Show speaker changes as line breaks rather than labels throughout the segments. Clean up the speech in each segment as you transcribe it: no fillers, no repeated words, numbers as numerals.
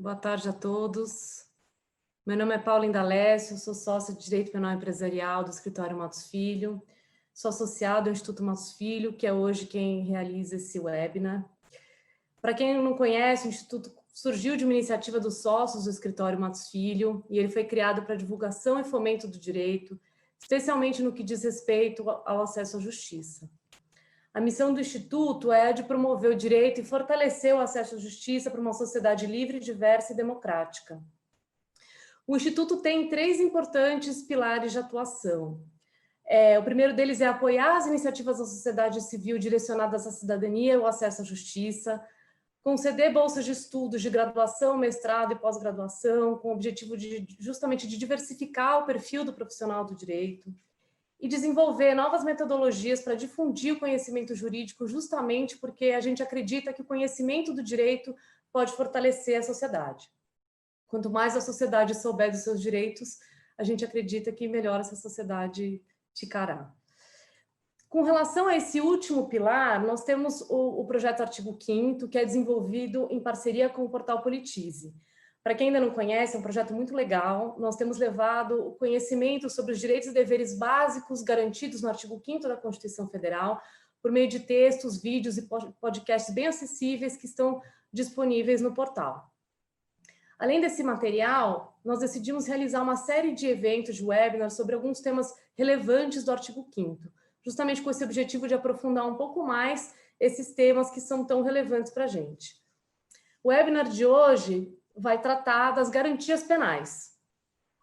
Boa tarde a todos. Meu nome é Paula Indalécio, sou sócia de Direito Penal Empresarial do Escritório Matos Filho, sou associada ao Instituto Matos Filho, que é hoje quem realiza esse webinar. Para quem não conhece, o Instituto surgiu de uma iniciativa dos sócios do Escritório Matos Filho e ele foi criado para divulgação e fomento do direito, especialmente no que diz respeito ao acesso à justiça. A missão do Instituto é a de promover o direito e fortalecer o acesso à justiça para uma sociedade livre, diversa e democrática. O Instituto tem 3 importantes pilares de atuação. O primeiro deles é apoiar as iniciativas da sociedade civil direcionadas à cidadania e ao acesso à justiça, conceder bolsas de estudos de graduação, mestrado e pós-graduação, com o objetivo justamente de diversificar o perfil do profissional do direito, e desenvolver novas metodologias para difundir o conhecimento jurídico, justamente porque a gente acredita que o conhecimento do direito pode fortalecer a sociedade. Quanto mais a sociedade souber dos seus direitos, a gente acredita que melhor essa sociedade ficará. Com relação a esse último pilar, nós temos o projeto Artigo 5º, que é desenvolvido em parceria com o portal Politize. Para quem ainda não conhece, é um projeto muito legal. Nós temos levado o conhecimento sobre os direitos e deveres básicos garantidos no artigo 5º da Constituição Federal, por meio de textos, vídeos e podcasts bem acessíveis que estão disponíveis no portal. Além desse material, nós decidimos realizar uma série de eventos, de webinars, sobre alguns temas relevantes do artigo 5º, justamente com esse objetivo de aprofundar um pouco mais esses temas que são tão relevantes para a gente. O webinar de hoje vai tratar das garantias penais.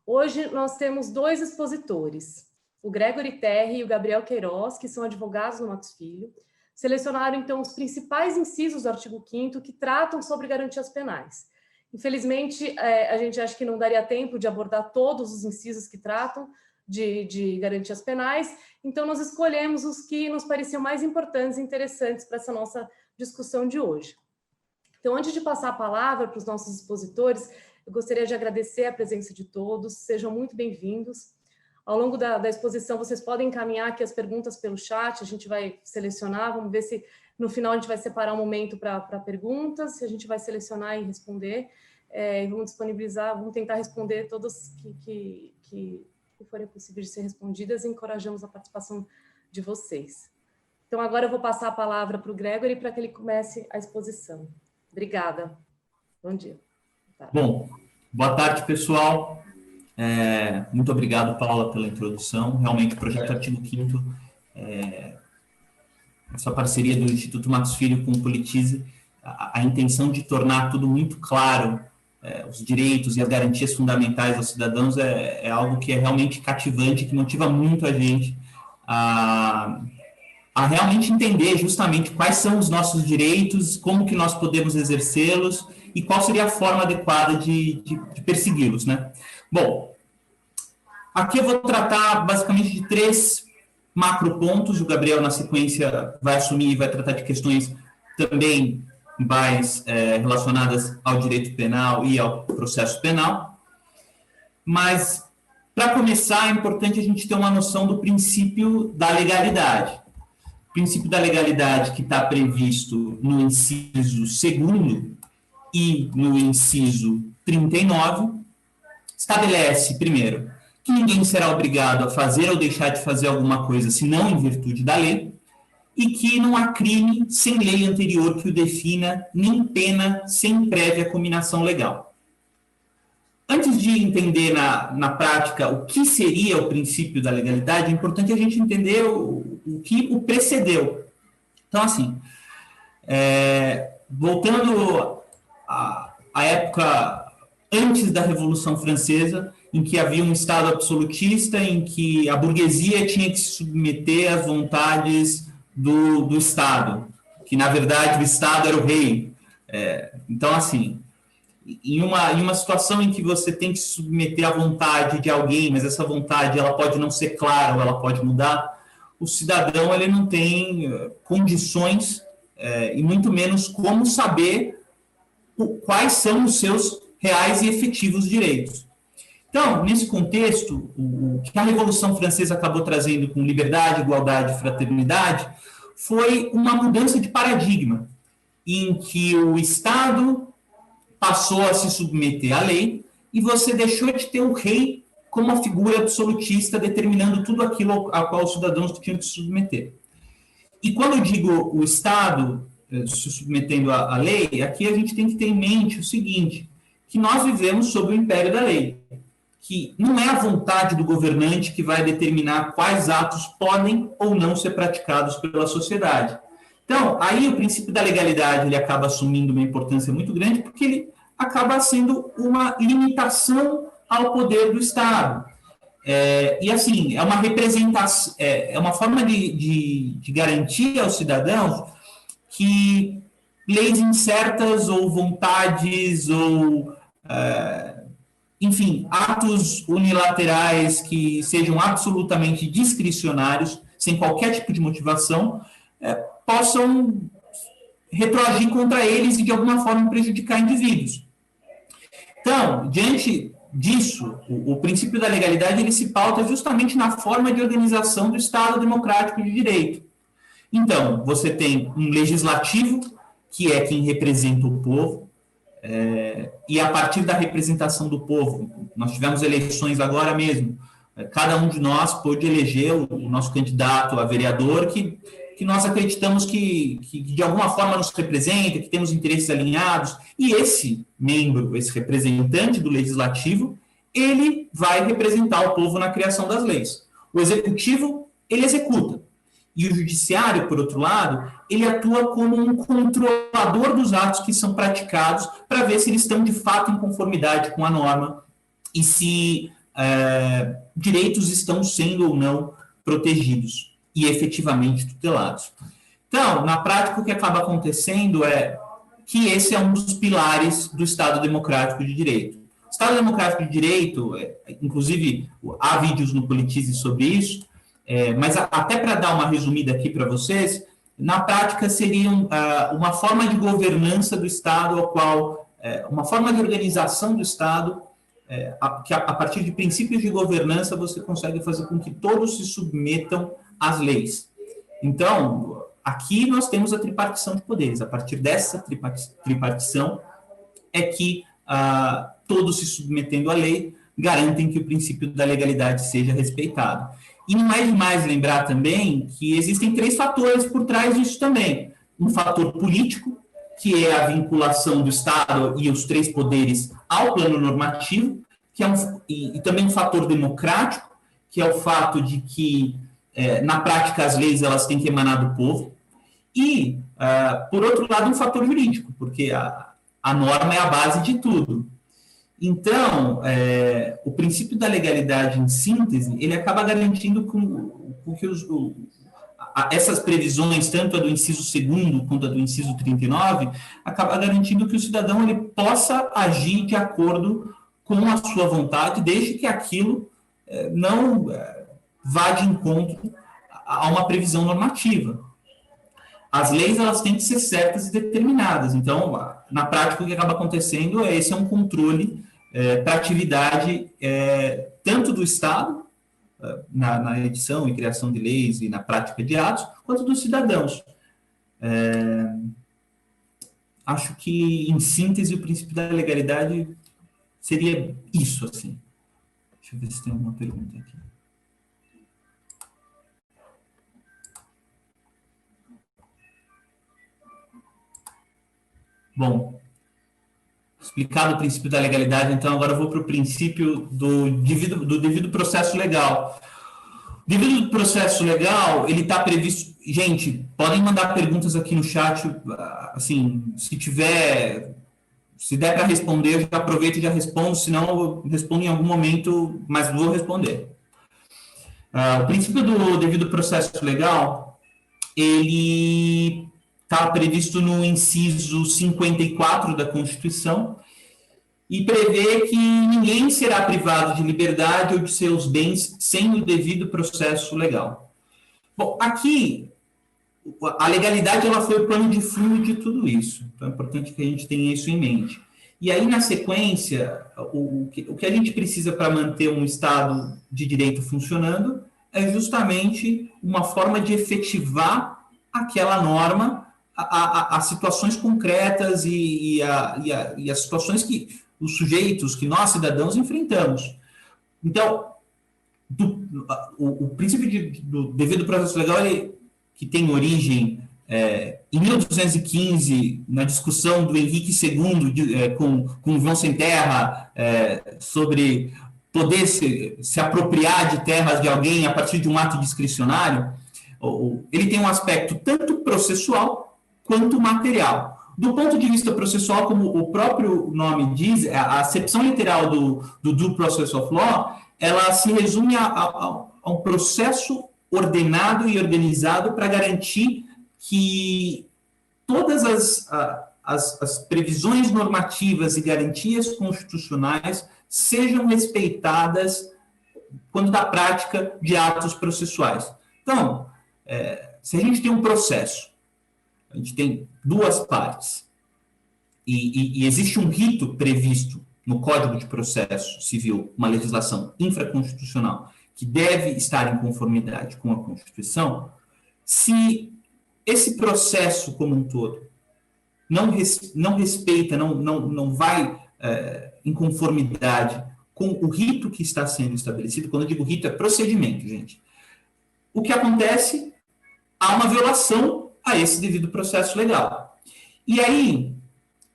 Hoje nós temos 2 expositores, o Gregory Terry e o Gabriel Queiroz, que são advogados no Matos Filho, selecionaram então os principais incisos do artigo 5º que tratam sobre garantias penais. Infelizmente, a gente acha que não daria tempo de abordar todos os incisos que tratam de garantias penais, então nós escolhemos os que nos pareciam mais importantes e interessantes para essa nossa discussão de hoje. Então, antes de passar a palavra para os nossos expositores, eu gostaria de agradecer a presença de todos, sejam muito bem-vindos. Ao longo da exposição, vocês podem encaminhar aqui as perguntas pelo chat, a gente vai selecionar, vamos ver se no final a gente vai separar um momento para perguntas, se a gente vai selecionar e responder, e vamos disponibilizar, vamos tentar responder todas que forem possíveis de ser respondidas e encorajamos a participação de vocês. Então, agora eu vou passar a palavra para o Gregory para que ele comece a exposição. Obrigada. Bom dia.
Bom, boa tarde, pessoal. Muito obrigado, Paula, pela introdução. Realmente, o projeto Artigo 5º, essa parceria do Instituto Matos Filho com o Politize, a intenção de tornar tudo muito claro, os direitos e as garantias fundamentais aos cidadãos é algo que é realmente cativante, que motiva muito a gente a realmente entender justamente quais são os nossos direitos, como que nós podemos exercê-los e qual seria a forma adequada de persegui-los, né? Bom, aqui eu vou tratar basicamente de 3 macropontos. O Gabriel, na sequência, vai assumir e vai tratar de questões também mais relacionadas ao direito penal e ao processo penal. Mas, para começar, é importante a gente ter uma noção do princípio da legalidade. O princípio da legalidade que está previsto no inciso 2º e no inciso 39, estabelece, primeiro, que ninguém será obrigado a fazer ou deixar de fazer alguma coisa, senão em virtude da lei, e que não há crime sem lei anterior que o defina, nem pena sem prévia cominação legal. Antes de entender na prática o que seria o princípio da legalidade, é importante a gente entender o que o precedeu. Então, assim, voltando à época antes da Revolução Francesa, em que havia um Estado absolutista, em que a burguesia tinha que se submeter às vontades do Estado, que, na verdade, o Estado era o rei. Então, assim, em uma situação em que você tem que se submeter à vontade de alguém, mas essa vontade ela pode não ser clara ou ela pode mudar, o cidadão ele não tem condições e muito menos como saber quais são os seus reais e efetivos direitos. Então, nesse contexto, o que a Revolução Francesa acabou trazendo com liberdade, igualdade e fraternidade foi uma mudança de paradigma, em que o Estado passou a se submeter à lei e você deixou de ter o rei como uma figura absolutista determinando tudo aquilo a qual os cidadãos tinham que se submeter. E quando eu digo o Estado se submetendo à lei, aqui a gente tem que ter em mente o seguinte, que nós vivemos sob o império da lei, que não é a vontade do governante que vai determinar quais atos podem ou não ser praticados pela sociedade. Então, aí o princípio da legalidade ele acaba assumindo uma importância muito grande, porque ele acaba sendo uma limitação ao poder do Estado. E assim, é uma representação, é uma forma de garantir aos cidadãos que leis incertas ou vontades ou, enfim, atos unilaterais que sejam absolutamente discricionários, sem qualquer tipo de motivação, possam retroagir contra eles e, de alguma forma, prejudicar indivíduos. Então, diante disso, o princípio da legalidade ele se pauta justamente na forma de organização do Estado democrático de direito. Então, você tem um legislativo, que é quem representa o povo, e a partir da representação do povo, nós tivemos eleições agora mesmo, cada um de nós pôde eleger o nosso candidato a vereador, que nós acreditamos que de alguma forma nos representa, que temos interesses alinhados, e esse membro, esse representante do legislativo, ele vai representar o povo na criação das leis. O executivo, ele executa. E o judiciário, por outro lado, ele atua como um controlador dos atos que são praticados para ver se eles estão de fato em conformidade com a norma e se direitos estão sendo ou não protegidos e efetivamente tutelados. Então, na prática, o que acaba acontecendo é que esse é um dos pilares do Estado Democrático de Direito. O Estado Democrático de Direito, inclusive, há vídeos no Politize sobre isso, mas até para dar uma resumida aqui para vocês, na prática seria uma forma de governança do Estado, uma forma de organização do Estado, que a partir de princípios de governança você consegue fazer com que todos se submetam às leis. Então, aqui nós temos a tripartição de poderes. A partir dessa tripartição é que todos se submetendo à lei garantem que o princípio da legalidade seja respeitado. E não é demais lembrar também que existem 3 fatores por trás disso também. Um fator político, que é a vinculação do Estado e os 3 poderes ao plano normativo, que e também um fator democrático, que é o fato de que, na prática, as leis elas têm que emanar do povo. E, por outro lado, um fator jurídico, porque a norma é a base de tudo. Então, o princípio da legalidade, em síntese, ele acaba garantindo que essas previsões, tanto a do inciso 2º quanto a do inciso 39, acaba garantindo que o cidadão ele possa agir de acordo com a sua vontade, desde que aquilo não vá de encontro a uma previsão normativa. As leis elas têm que ser certas e determinadas. Então, na prática, o que acaba acontecendo esse é um controle para atividade tanto do Estado, na edição e criação de leis e na prática de atos, quanto dos cidadãos. Acho que, em síntese, o princípio da legalidade seria isso, assim. Deixa eu ver se tem alguma pergunta aqui. Bom, explicado o princípio da legalidade, então agora eu vou para o princípio do devido processo legal. O devido processo legal, ele está previsto... Gente, podem mandar perguntas aqui no chat, assim, se der para responder, eu já aproveito e já respondo, senão eu respondo em algum momento, mas vou responder. O princípio do devido processo legal, ele está previsto no inciso 54 da Constituição e prevê que ninguém será privado de liberdade ou de seus bens sem o devido processo legal. Bom, aqui, a legalidade ela foi o plano de fundo de tudo isso. Então, é importante que a gente tenha isso em mente. E aí, na sequência, o que a gente precisa para manter um Estado de direito funcionando é justamente uma forma de efetivar aquela norma as situações concretas e as situações que os sujeitos, que nós, cidadãos, enfrentamos. Então, o princípio do devido processo legal, que tem origem em 1215, na discussão do Henrique II com João Sem Terra, sobre poder se apropriar de terras de alguém a partir de um ato discricionário, ele tem um aspecto tanto processual quanto material. Do ponto de vista processual, como o próprio nome diz, a acepção literal do Due Process of Law, ela se resume a um processo ordenado e organizado para garantir que todas as previsões normativas e garantias constitucionais sejam respeitadas quando da prática de atos processuais. Então, se a gente tem um processo, a gente tem duas partes, e existe um rito previsto no Código de Processo Civil, uma legislação infraconstitucional, que deve estar em conformidade com a Constituição, se esse processo como um todo não respeita, não vai em conformidade com o rito que está sendo estabelecido, quando eu digo rito, é procedimento, gente. O que acontece? Há uma violação a esse devido processo legal. E aí,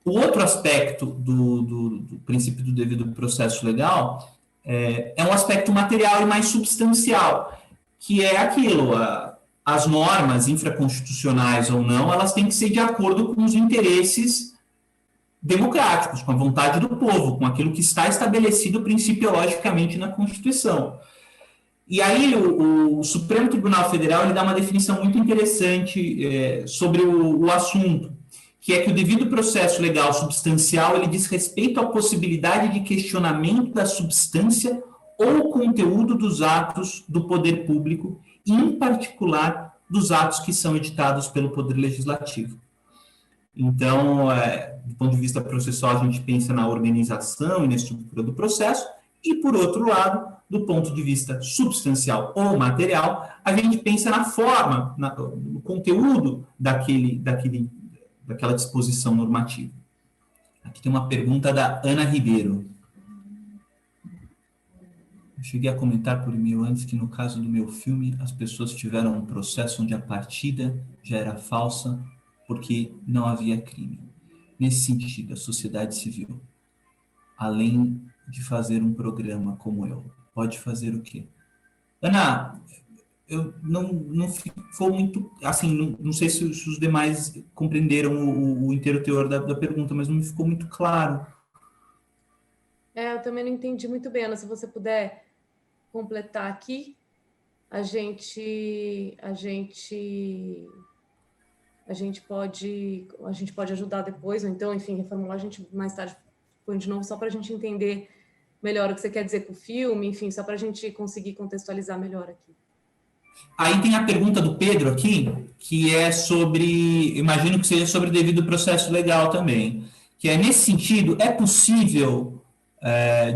o outro aspecto do princípio do devido processo legal é um aspecto material e mais substancial, que é aquilo, as normas infraconstitucionais ou não, elas têm que ser de acordo com os interesses democráticos, com a vontade do povo, com aquilo que está estabelecido principiologicamente na Constituição. E aí o Supremo Tribunal Federal ele dá uma definição muito interessante sobre o assunto, que é que o devido processo legal substancial ele diz respeito à possibilidade de questionamento da substância ou conteúdo dos atos do poder público, e, em particular, dos atos que são editados pelo Poder Legislativo. Então, do ponto de vista processual, a gente pensa na organização e na estrutura do processo, e, por outro lado, do ponto de vista substancial ou material, a gente pensa na forma, no conteúdo daquela disposição normativa. Aqui tem uma pergunta da Ana Ribeiro. Eu cheguei a comentar por e-mail antes que, no caso do meu filme, as pessoas tiveram um processo onde a partida já era falsa porque não havia crime. Nesse sentido, a sociedade civil, além de fazer um programa como eu, pode fazer o quê? Ana, eu não ficou muito, assim, não sei se os demais compreenderam o inteiro teor da pergunta, mas não me ficou muito claro.
Eu também não entendi muito bem, Ana, se você puder completar aqui, a gente pode ajudar depois, ou então, enfim, reformular, a gente mais tarde põe de novo, só para a gente entender melhor o que você quer dizer com o filme, enfim, só para a gente conseguir contextualizar melhor aqui.
Aí tem a pergunta do Pedro aqui, que é sobre, imagino que seja sobre o devido processo legal também, que é, nesse sentido, é possível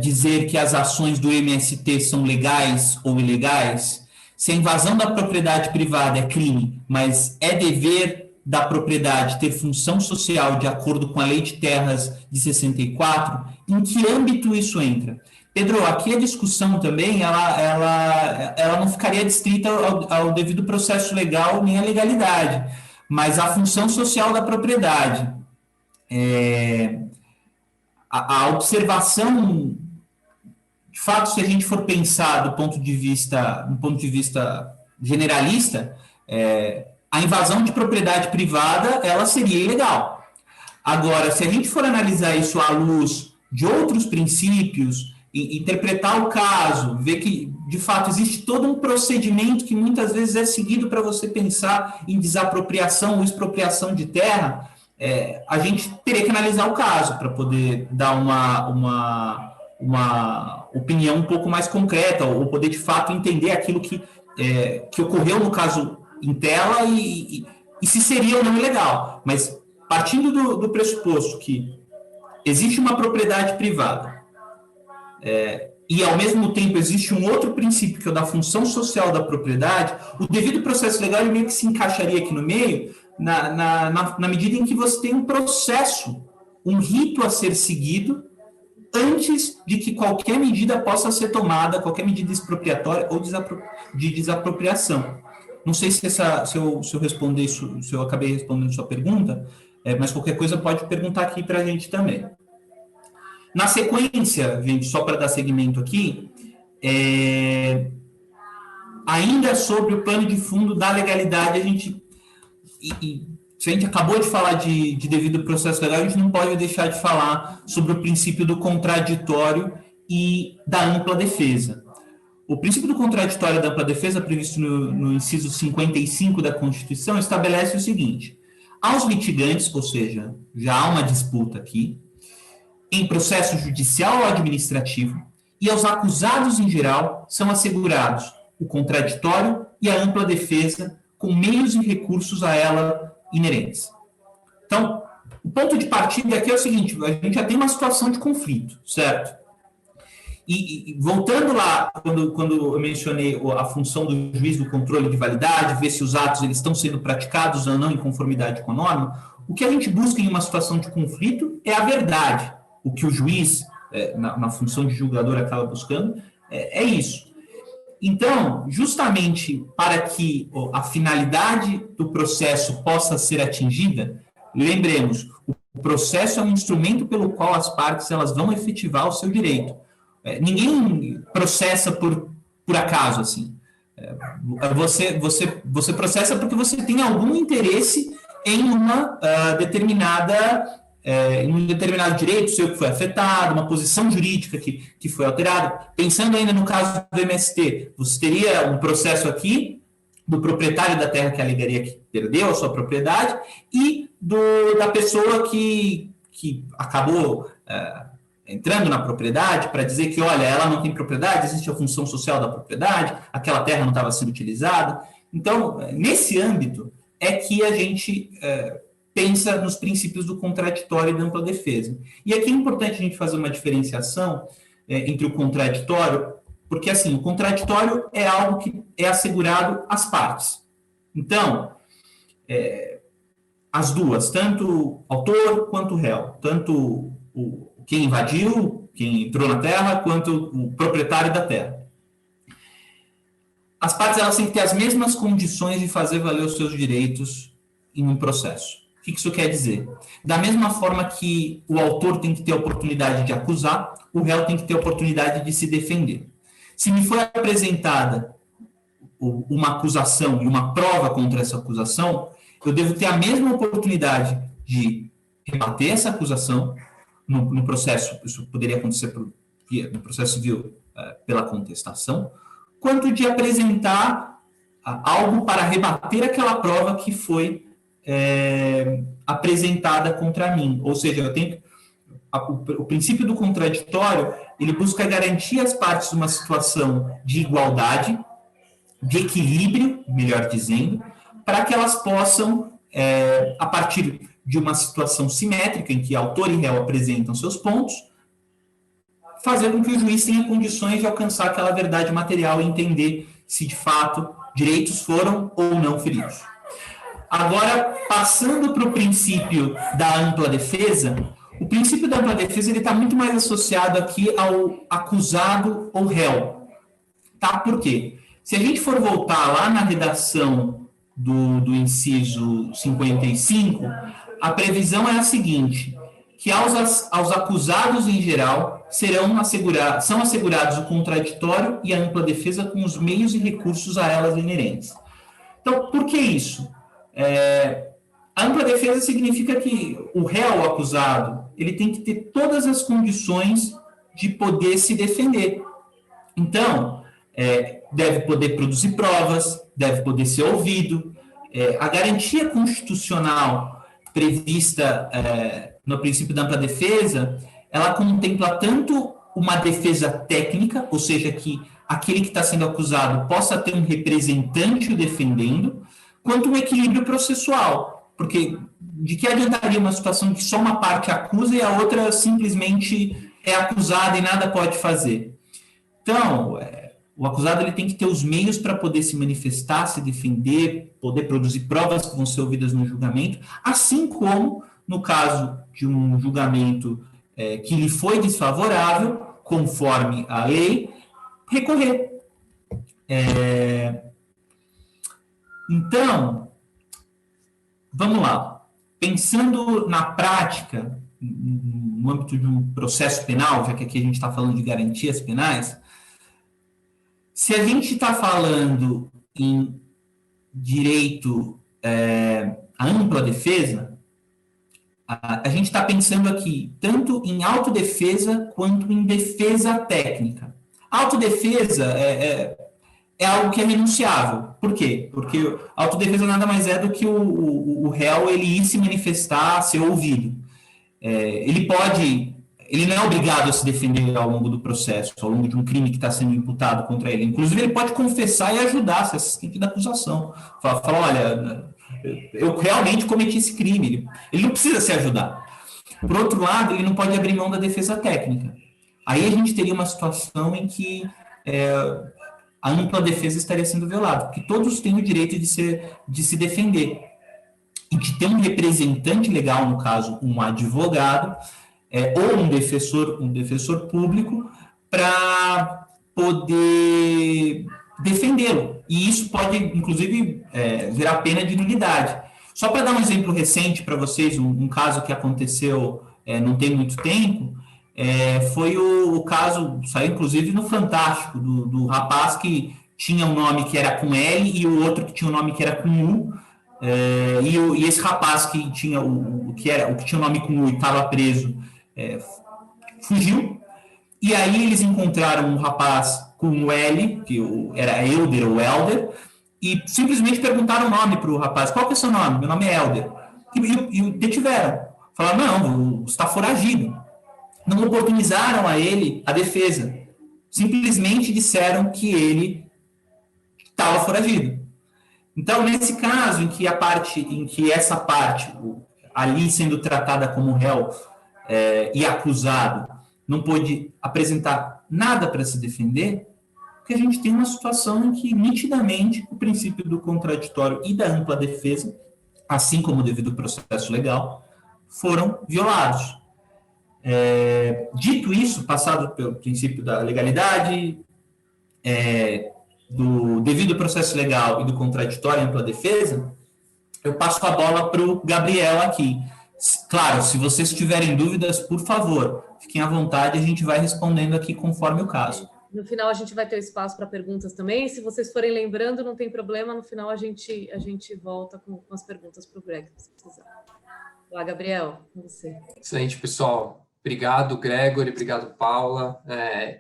dizer que as ações do MST são legais ou ilegais? Se a invasão da propriedade privada é crime, mas é dever da propriedade ter função social de acordo com a Lei de Terras de 64, em que âmbito isso entra? Pedro, aqui a discussão também, ela não ficaria distrita ao devido processo legal nem à legalidade, mas à função social da propriedade. A observação, de fato, se a gente for pensar do ponto de vista generalista, a invasão de propriedade privada, ela seria ilegal. Agora, se a gente for analisar isso à luz de outros princípios, interpretar o caso, ver que, de fato, existe todo um procedimento que muitas vezes é seguido para você pensar em desapropriação ou expropriação de terra, a gente teria que analisar o caso para poder dar uma opinião um pouco mais concreta, ou poder, de fato, entender aquilo que ocorreu no caso em tela e se seria ou não ilegal. Mas, partindo do pressuposto que existe uma propriedade privada, e, ao mesmo tempo, existe um outro princípio, que é o da função social da propriedade, o devido processo legal ele meio que se encaixaria aqui no meio, na medida em que você tem um processo, um rito a ser seguido, antes de que qualquer medida possa ser tomada, qualquer medida expropriatória ou de desapropriação. Não sei se eu responder isso, se eu acabei respondendo sua pergunta, mas qualquer coisa pode perguntar aqui para a gente também. Na sequência, gente, só para dar seguimento aqui, ainda sobre o plano de fundo da legalidade, se a gente acabou de falar de devido processo legal, a gente não pode deixar de falar sobre o princípio do contraditório e da ampla defesa. O princípio do contraditório e da ampla defesa, previsto no inciso 55 da Constituição, estabelece o seguinte: aos litigantes, ou seja, já há uma disputa aqui, em processo judicial ou administrativo, e aos acusados em geral, são assegurados o contraditório e a ampla defesa com meios e recursos a ela inerentes. Então, o ponto de partida aqui é o seguinte: a gente já tem uma situação de conflito, certo? E voltando lá, quando eu mencionei a função do juiz do controle de validade, ver se os atos eles estão sendo praticados ou não em conformidade com a norma, o que a gente busca em uma situação de conflito é a verdade. O que o juiz, na função de julgador, acaba buscando, é isso. Então, justamente para que a finalidade do processo possa ser atingida, lembremos, o processo é um instrumento pelo qual as partes elas vão efetivar o seu direito. Ninguém processa por acaso, assim. Você processa porque você tem algum interesse em uma em um determinado direito seu que foi afetado, uma posição jurídica que foi alterada. Pensando ainda no caso do MST, você teria um processo aqui do proprietário da terra que alegaria que perdeu a sua propriedade e da pessoa que acabou entrando na propriedade para dizer que, olha, ela não tem propriedade, existe a função social da propriedade, aquela terra não estava sendo utilizada. Então, nesse âmbito é que a gente pensa nos princípios do contraditório e da ampla defesa. E aqui é importante a gente fazer uma diferenciação entre o contraditório, porque, assim, o contraditório é algo que é assegurado às partes. Então, as duas, tanto o autor quanto o réu, tanto quem invadiu, quem entrou na terra, quanto o proprietário da terra. As partes elas têm que ter as mesmas condições de fazer valer os seus direitos em um processo. O que isso quer dizer? Da mesma forma que o autor tem que ter a oportunidade de acusar, o réu tem que ter a oportunidade de se defender. Se me foi apresentada uma acusação e uma prova contra essa acusação, eu devo ter a mesma oportunidade de rebater essa acusação no processo, isso poderia acontecer no processo civil pela contestação, quanto de apresentar algo para rebater aquela prova que foi apresentada contra mim. Ou seja, o princípio do contraditório, ele busca garantir às partes uma situação de igualdade, de equilíbrio, melhor dizendo, para que elas possam, a partir de uma situação simétrica, em que autor e réu apresentam seus pontos, fazer com que o juiz tenha condições de alcançar aquela verdade material e entender se, de fato, direitos foram ou não feridos. Agora, passando para o princípio da ampla defesa, o princípio da ampla defesa está muito mais associado aqui ao acusado ou réu. Tá? Por quê? Se a gente for voltar lá na redação do inciso 55, a previsão é a seguinte, que aos acusados em geral são assegurados o contraditório e a ampla defesa com os meios e recursos a elas inerentes. Então, por que isso? A ampla defesa significa que o réu, o acusado, ele tem que ter todas as condições de poder se defender. Então, deve poder produzir provas, deve poder ser ouvido. A garantia constitucional prevista no princípio da ampla defesa, ela contempla tanto uma defesa técnica, ou seja, que aquele que está sendo acusado possa ter um representante o defendendo, quanto um equilíbrio processual. Porque de que adiantaria uma situação em que só uma parte acusa e a outra simplesmente é acusada e nada pode fazer? Então, O acusado ele tem que ter os meios para poder se manifestar, se defender, poder produzir provas que vão ser ouvidas no julgamento, assim como, no caso de um julgamento que lhe foi desfavorável, conforme a lei, recorrer. Então, vamos lá. Pensando na prática, no âmbito de um processo penal, já que aqui a gente está falando de garantias penais, se a gente está falando em direito à ampla defesa, a gente está pensando aqui tanto em autodefesa quanto em defesa técnica. A autodefesa é algo que é renunciável. Por quê? Porque a autodefesa nada mais é do que o réu ele ir se manifestar, ser ouvido. Ele não é obrigado a se defender ao longo do processo, ao longo de um crime que está sendo imputado contra ele. Inclusive, ele pode confessar e ajudar, ser assistente da acusação. Fala, olha, eu realmente cometi esse crime. Ele não precisa se ajudar. Por outro lado, ele não pode abrir mão da defesa técnica. Aí a gente teria uma situação em que a ampla defesa estaria sendo violada, porque todos têm o direito de se defender e de ter um representante legal, no caso, um advogado, ou um defensor público, para poder defendê-lo. E isso pode, inclusive, virar pena de nulidade. Só para dar um exemplo recente para vocês, um caso que aconteceu não tem muito tempo, foi o caso, saiu inclusive no Fantástico, do rapaz que tinha um nome que era com L e o outro que tinha um nome que era com U, e esse rapaz que tinha o que tinha o nome com U e estava preso, fugiu, e aí eles encontraram um rapaz com o L, que era Elder ou Elder, e simplesmente perguntaram o nome para o rapaz: qual que é o seu nome? Meu nome é Elder. E o detiveram. Falaram: não, você está foragido. Não oportunizaram a ele a defesa. Simplesmente disseram que ele estava foragido. Então, nesse caso, em que essa parte, ali sendo tratada como réu e acusado, não pôde apresentar nada para se defender, porque a gente tem uma situação em que, nitidamente, o princípio do contraditório e da ampla defesa, assim como o devido processo legal, foram violados. Dito isso, passado pelo princípio da legalidade, do devido processo legal e do contraditório e ampla defesa, eu passo a bola para o Gabriel aqui. Claro, se vocês tiverem dúvidas, por favor, fiquem à vontade, a gente vai respondendo aqui conforme o caso.
No final a gente vai ter espaço para perguntas também. Se vocês forem lembrando, não tem problema. No final a gente volta com as perguntas para o Greg, se precisar. Olá, Gabriel, com você.
Excelente, pessoal. Obrigado, Gregory. Obrigado, Paula.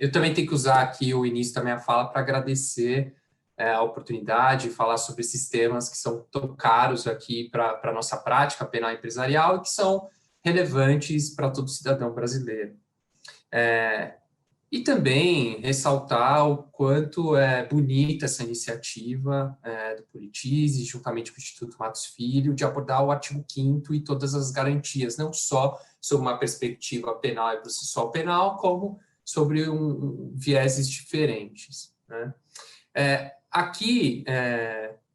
Eu também tenho que usar aqui o início da minha fala para agradecer a oportunidade de falar sobre esses temas que são tão caros aqui para a nossa prática penal empresarial e que são relevantes para todo cidadão brasileiro. E também ressaltar o quanto é bonita essa iniciativa do Politize, juntamente com o Instituto Matos Filho, de abordar o artigo 5º e todas as garantias, não só sobre uma perspectiva penal e processual penal, como sobre vieses diferentes, né? Aqui,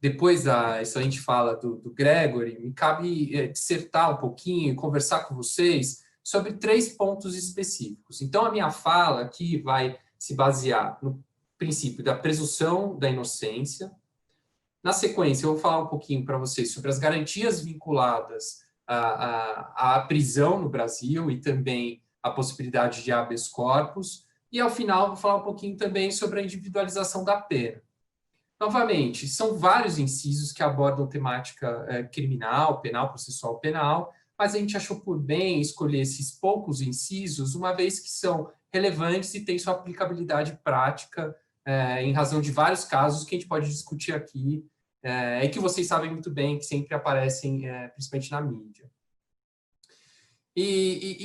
depois da excelente fala do Gregory, me cabe dissertar um pouquinho e conversar com vocês sobre 3 pontos específicos. Então, a minha fala aqui vai se basear no princípio da presunção da inocência. Na sequência, eu vou falar um pouquinho para vocês sobre as garantias vinculadas à prisão no Brasil e também a possibilidade de habeas corpus. E, ao final, vou falar um pouquinho também sobre a individualização da pena. Novamente, são vários incisos que abordam temática criminal, penal, processual penal, mas a gente achou por bem escolher esses poucos incisos, uma vez que são relevantes e têm sua aplicabilidade prática em razão de vários casos que a gente pode discutir aqui e que vocês sabem muito bem que sempre aparecem, principalmente na mídia.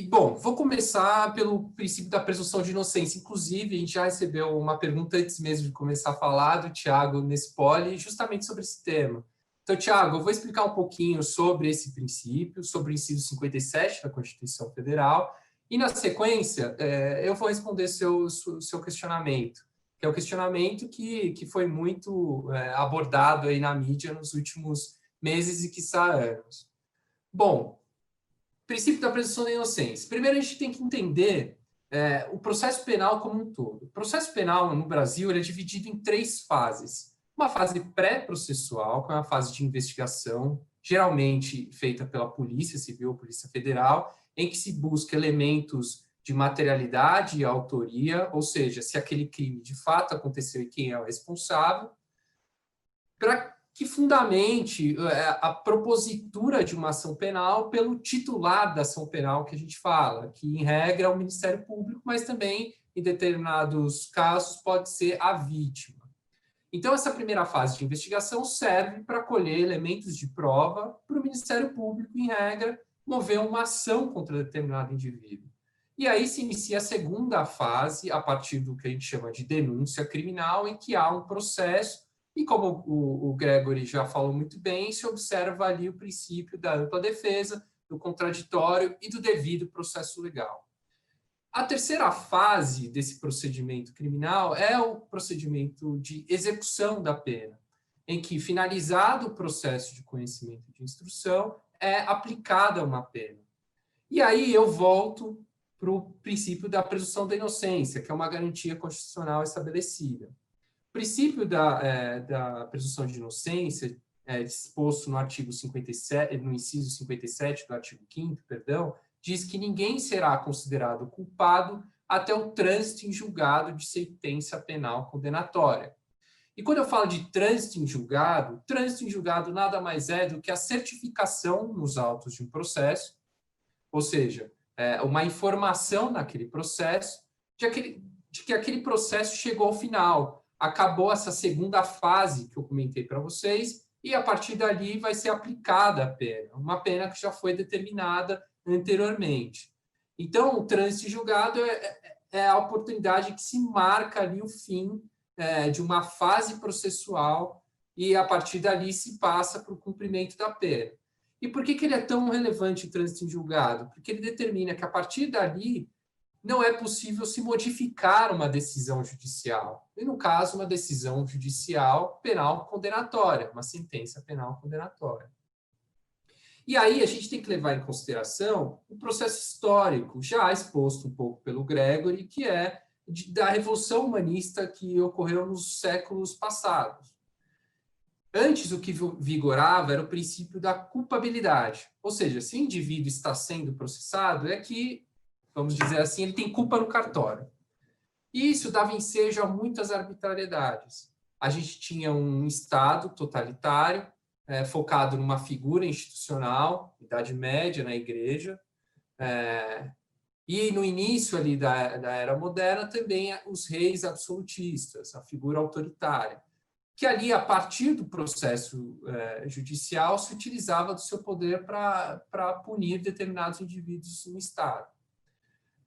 Bom, vou começar pelo princípio da presunção de inocência. Inclusive, a gente já recebeu uma pergunta antes mesmo de começar a falar do Tiago nesse poli, justamente sobre esse tema. Então, Tiago, eu vou explicar um pouquinho sobre esse princípio, sobre o inciso 57 da Constituição Federal, e, na sequência, eu vou responder seu questionamento. que é o questionamento que foi muito abordado aí na mídia nos últimos meses e, quiçá, anos. Bom, princípio da presunção da inocência. Primeiro, a gente tem que entender o processo penal como um todo. O processo penal no Brasil ele é dividido em 3 fases. Uma fase pré-processual, que é uma fase de investigação, geralmente feita pela Polícia Civil, Polícia Federal, em que se busca elementos de materialidade e autoria, ou seja, se aquele crime de fato aconteceu e quem é o responsável, para que fundamente a propositura de uma ação penal pelo titular da ação penal que a gente fala, que em regra é o Ministério Público, mas também, em determinados casos, pode ser a vítima. Então, essa primeira fase de investigação serve para colher elementos de prova para o Ministério Público, em regra, mover uma ação contra determinado indivíduo. E aí se inicia a segunda fase, a partir do que a gente chama de denúncia criminal, em que há um processo, e como o Gregory já falou muito bem, se observa ali o princípio da ampla defesa, do contraditório e do devido processo legal. A terceira fase desse procedimento criminal é o procedimento de execução da pena, em que, finalizado o processo de conhecimento de instrução, é aplicada uma pena. E aí eu volto para o princípio da presunção da inocência, que é uma garantia constitucional estabelecida. O princípio da presunção de inocência, disposto no artigo 57, no inciso 57 do artigo 5º, perdão, diz que ninguém será considerado culpado até o trânsito em julgado de sentença penal condenatória. E quando eu falo de trânsito em julgado nada mais é do que a certificação nos autos de um processo, ou seja, uma informação naquele processo de que aquele processo chegou ao final, acabou essa segunda fase que eu comentei para vocês, e a partir dali vai ser aplicada a pena, uma pena que já foi determinada anteriormente. Então, o trânsito em julgado é a oportunidade que se marca ali o fim de uma fase processual e, a partir dali, se passa para o cumprimento da pena. E por que ele é tão relevante, o trânsito em julgado? Porque ele determina que, a partir dali, não é possível se modificar uma decisão judicial. E, no caso, uma decisão judicial penal condenatória, uma sentença penal condenatória. E aí a gente tem que levar em consideração o processo histórico, já exposto um pouco pelo Gregory, que é da Revolução Humanista que ocorreu nos séculos passados. Antes, o que vigorava era o princípio da culpabilidade. Ou seja, se o indivíduo está sendo processado, é que, vamos dizer assim, ele tem culpa no cartório. E isso dava ensejo a muitas arbitrariedades. A gente tinha um Estado totalitário, focado numa figura institucional, Idade Média, na Igreja, e no início ali da Era Moderna também os reis absolutistas, a figura autoritária, que ali, a partir do processo judicial, se utilizava do seu poder para punir determinados indivíduos no Estado.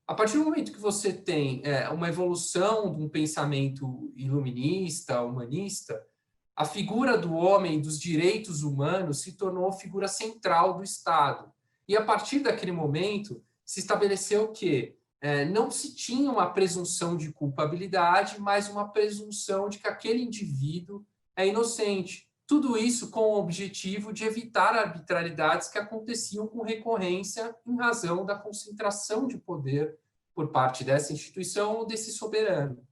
A partir do momento que você tem uma evolução de um pensamento iluminista, humanista, a figura do homem, dos direitos humanos, se tornou figura central do Estado. E, a partir daquele momento, se estabeleceu que não se tinha uma presunção de culpabilidade, mas uma presunção de que aquele indivíduo é inocente. Tudo isso com o objetivo de evitar arbitrariedades que aconteciam com recorrência em razão da concentração de poder por parte dessa instituição ou desse soberano.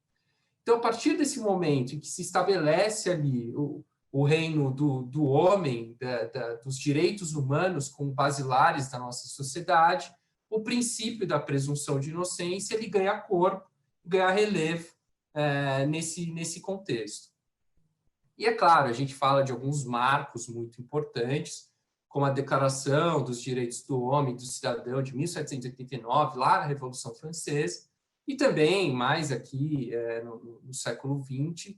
Então, a partir desse momento em que se estabelece ali o reino do homem, dos direitos humanos como basilares da nossa sociedade, o princípio da presunção de inocência ele ganha corpo, ganha relevo nesse contexto. E, é claro, a gente fala de alguns marcos muito importantes, como a Declaração dos Direitos do Homem e do Cidadão de 1789, lá na Revolução Francesa, e também, mais aqui, no século XX,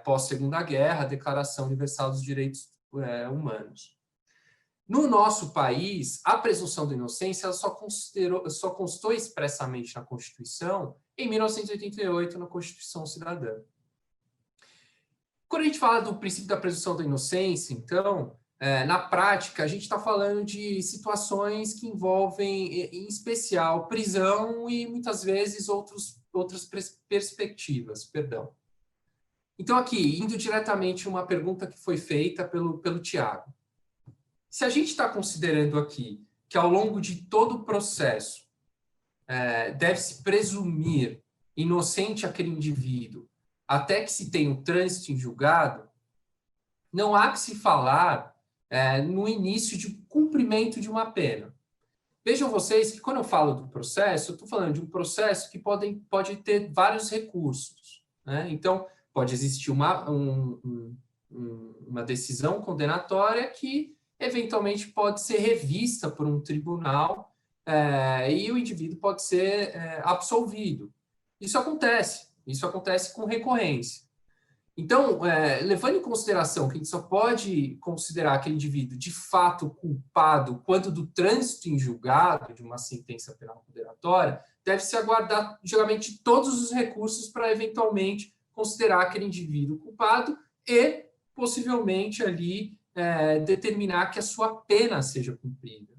pós-Segunda Guerra, a Declaração Universal dos Direitos Humanos. No nosso país, a presunção da inocência ela só constou expressamente na Constituição em 1988, na Constituição Cidadã. Quando a gente fala do princípio da presunção da inocência, então, na prática, a gente está falando de situações que envolvem, em especial, prisão e, muitas vezes, outros perspectivas, perdão. Então, aqui, indo diretamente uma pergunta que foi feita pelo Tiago. Se a gente está considerando aqui que ao longo de todo o processo deve-se presumir inocente aquele indivíduo até que se tenha um trânsito em julgado, não há que se falar no início de cumprimento de uma pena. Vejam vocês que quando eu falo do processo, eu estou falando de um processo que pode ter vários recursos, né? Então, pode existir uma decisão condenatória que, eventualmente, pode ser revista por um tribunal e o indivíduo pode ser absolvido. Isso acontece com recorrência. Então, levando em consideração que a gente só pode considerar aquele indivíduo de fato culpado quando do trânsito em julgado de uma sentença penal condenatória, deve-se aguardar julgamento de todos os recursos para, eventualmente, considerar aquele indivíduo culpado e, possivelmente, ali determinar que a sua pena seja cumprida.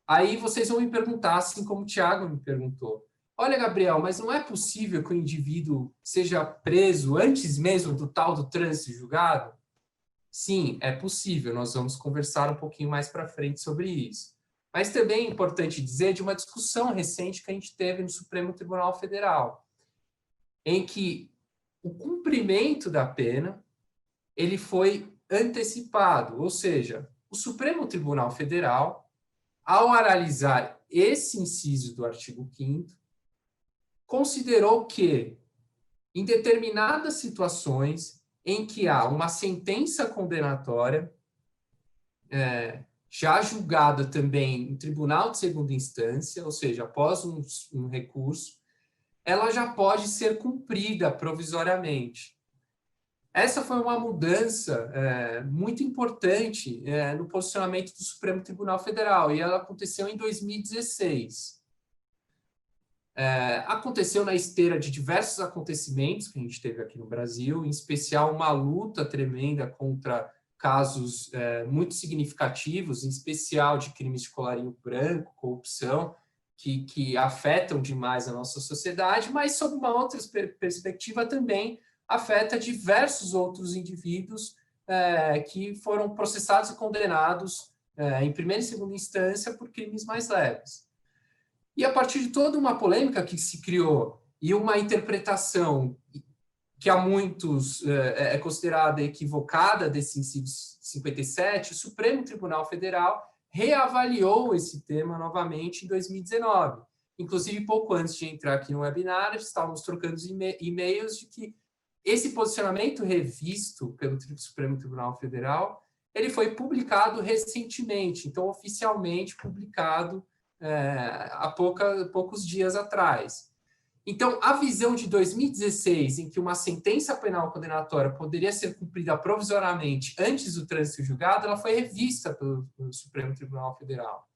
Aí vocês vão me perguntar, assim como o Tiago me perguntou, olha, Gabriel, mas não é possível que o indivíduo seja preso antes mesmo do tal do trânsito julgado? Sim, é possível. Nós vamos conversar um pouquinho mais para frente sobre isso. Mas também é importante dizer de uma discussão recente que a gente teve no Supremo Tribunal Federal, em que o cumprimento da pena ele foi antecipado, ou seja, o Supremo Tribunal Federal, ao analisar esse inciso do artigo 5º, considerou que, em determinadas situações em que há uma sentença condenatória, já julgada também em tribunal de segunda instância, ou seja, após um recurso, ela já pode ser cumprida provisoriamente. Essa foi uma mudança muito importante no posicionamento do Supremo Tribunal Federal, e ela aconteceu em 2016. Aconteceu na esteira de diversos acontecimentos que a gente teve aqui no Brasil, em especial uma luta tremenda contra casos muito significativos, em especial de crimes de colarinho branco, corrupção, que afetam demais a nossa sociedade, mas, sob uma outra perspectiva, também afeta diversos outros indivíduos que foram processados e condenados em primeira e segunda instância por crimes mais leves. E a partir de toda uma polêmica que se criou e uma interpretação que há muitos é considerada equivocada desse inciso 57, o Supremo Tribunal Federal reavaliou esse tema novamente em 2019. Inclusive, pouco antes de entrar aqui no webinar, estávamos trocando e-mails de que esse posicionamento revisto pelo Supremo Tribunal Federal, ele foi publicado recentemente, então oficialmente publicado há poucos dias atrás. Então, a visão de 2016, em que uma sentença penal condenatória poderia ser cumprida provisoriamente antes do trânsito julgado, ela foi revista pelo Supremo Tribunal Federal.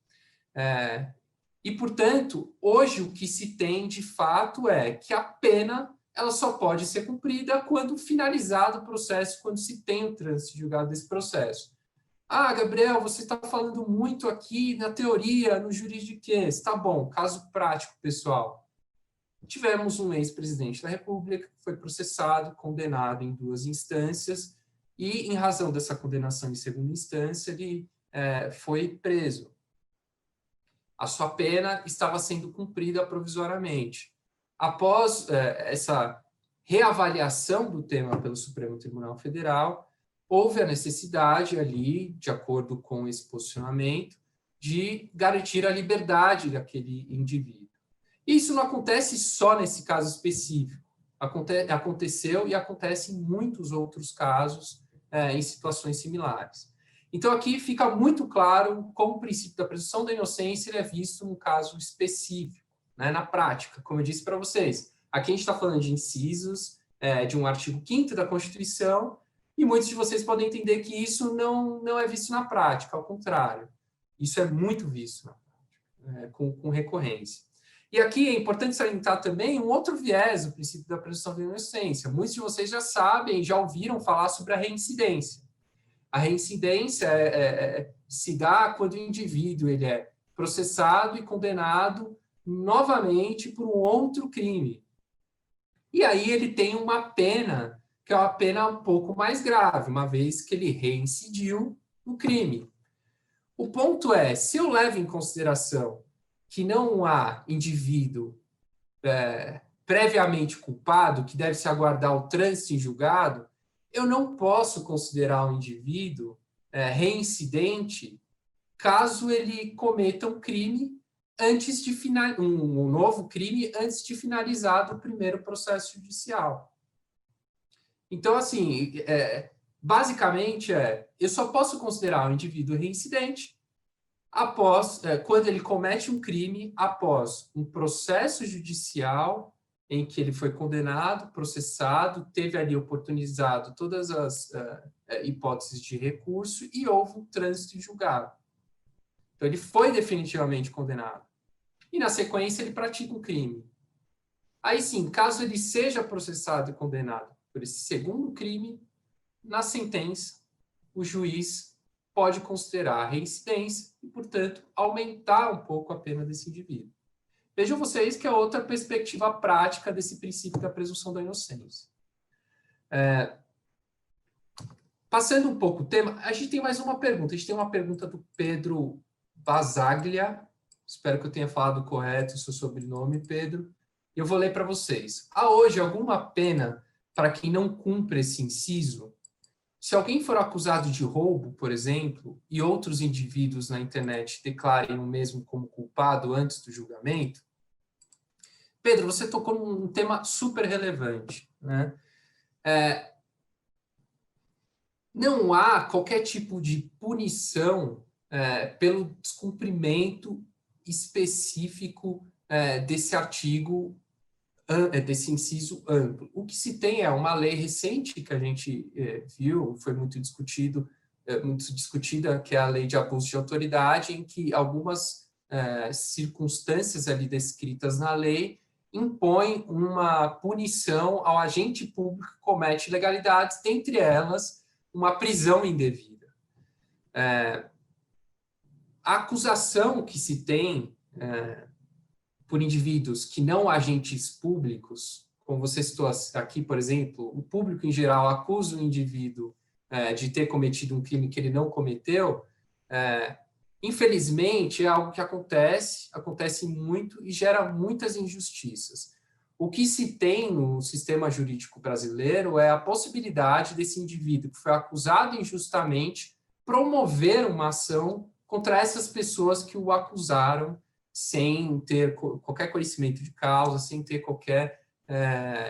E, portanto, hoje o que se tem, de fato, é que a pena ela só pode ser cumprida quando finalizado o processo, quando se tem o trânsito julgado desse processo. Ah, Gabriel, você está falando muito aqui na teoria, no juridiquês. Tá bom, caso prático, pessoal. Tivemos um ex-presidente da República que foi processado, condenado em 2 instâncias, e, em razão dessa condenação em segunda instância, ele foi preso. A sua pena estava sendo cumprida provisoriamente. Após essa reavaliação do tema pelo Supremo Tribunal Federal, houve a necessidade ali, de acordo com esse posicionamento, de garantir a liberdade daquele indivíduo. Isso não acontece só nesse caso específico. Aconteceu e acontece em muitos outros casos, em situações similares. Então, aqui fica muito claro como o princípio da presunção da inocência ele é visto num caso específico, né, na prática. Como eu disse para vocês, aqui a gente está falando de incisos de um artigo 5º da Constituição, e muitos de vocês podem entender que isso não é visto na prática, ao contrário. Isso é muito visto na prática, com recorrência. E aqui é importante salientar também um outro viés do princípio da presunção da inocência. Muitos de vocês já sabem, já ouviram falar sobre a reincidência. A reincidência se dá quando o indivíduo ele é processado e condenado novamente por um outro crime. E aí ele tem uma pena, que é uma pena um pouco mais grave, uma vez que ele reincidiu no crime. O ponto é, se eu levo em consideração que não há indivíduo previamente culpado, que deve se aguardar o trânsito em julgado, eu não posso considerar o indivíduo reincidente caso ele cometa um crime antes de um novo crime antes de finalizado o primeiro processo judicial. Então, assim, basicamente eu só posso considerar o indivíduo reincidente quando ele comete um crime após um processo judicial em que ele foi condenado, processado, teve ali oportunizado todas as hipóteses de recurso e houve um trânsito em julgado. Então, ele foi definitivamente condenado. E, na sequência, ele pratica um crime. Aí, sim, caso ele seja processado e condenado por esse segundo crime, na sentença, o juiz pode considerar a reincidência e, portanto, aumentar um pouco a pena desse indivíduo. Vejam vocês que é outra perspectiva prática desse princípio da presunção da inocência. Passando um pouco o tema, a gente tem mais uma pergunta. A gente tem uma pergunta do Pedro Basaglia. Espero que eu tenha falado correto o seu sobrenome, Pedro. Eu vou ler para vocês. Há hoje alguma pena para quem não cumpre esse inciso? Se alguém for acusado de roubo, por exemplo, e outros indivíduos na internet declarem o mesmo como culpado antes do julgamento, Pedro, você tocou num tema super relevante, né? Não há qualquer tipo de punição pelo descumprimento específico desse artigo, desse inciso amplo. O que se tem é uma lei recente que a gente viu, foi muito discutida, que é a lei de abuso de autoridade, em que algumas circunstâncias ali descritas na lei impõem uma punição ao agente público que comete ilegalidades, dentre elas uma prisão indevida. A acusação que se tem por indivíduos que não agentes públicos, como você citou aqui, por exemplo, o público em geral acusa o indivíduo de ter cometido um crime que ele não cometeu, infelizmente é algo que acontece muito e gera muitas injustiças. O que se tem no sistema jurídico brasileiro é a possibilidade desse indivíduo que foi acusado injustamente promover uma ação contra essas pessoas que o acusaram sem ter qualquer conhecimento de causa, sem ter qualquer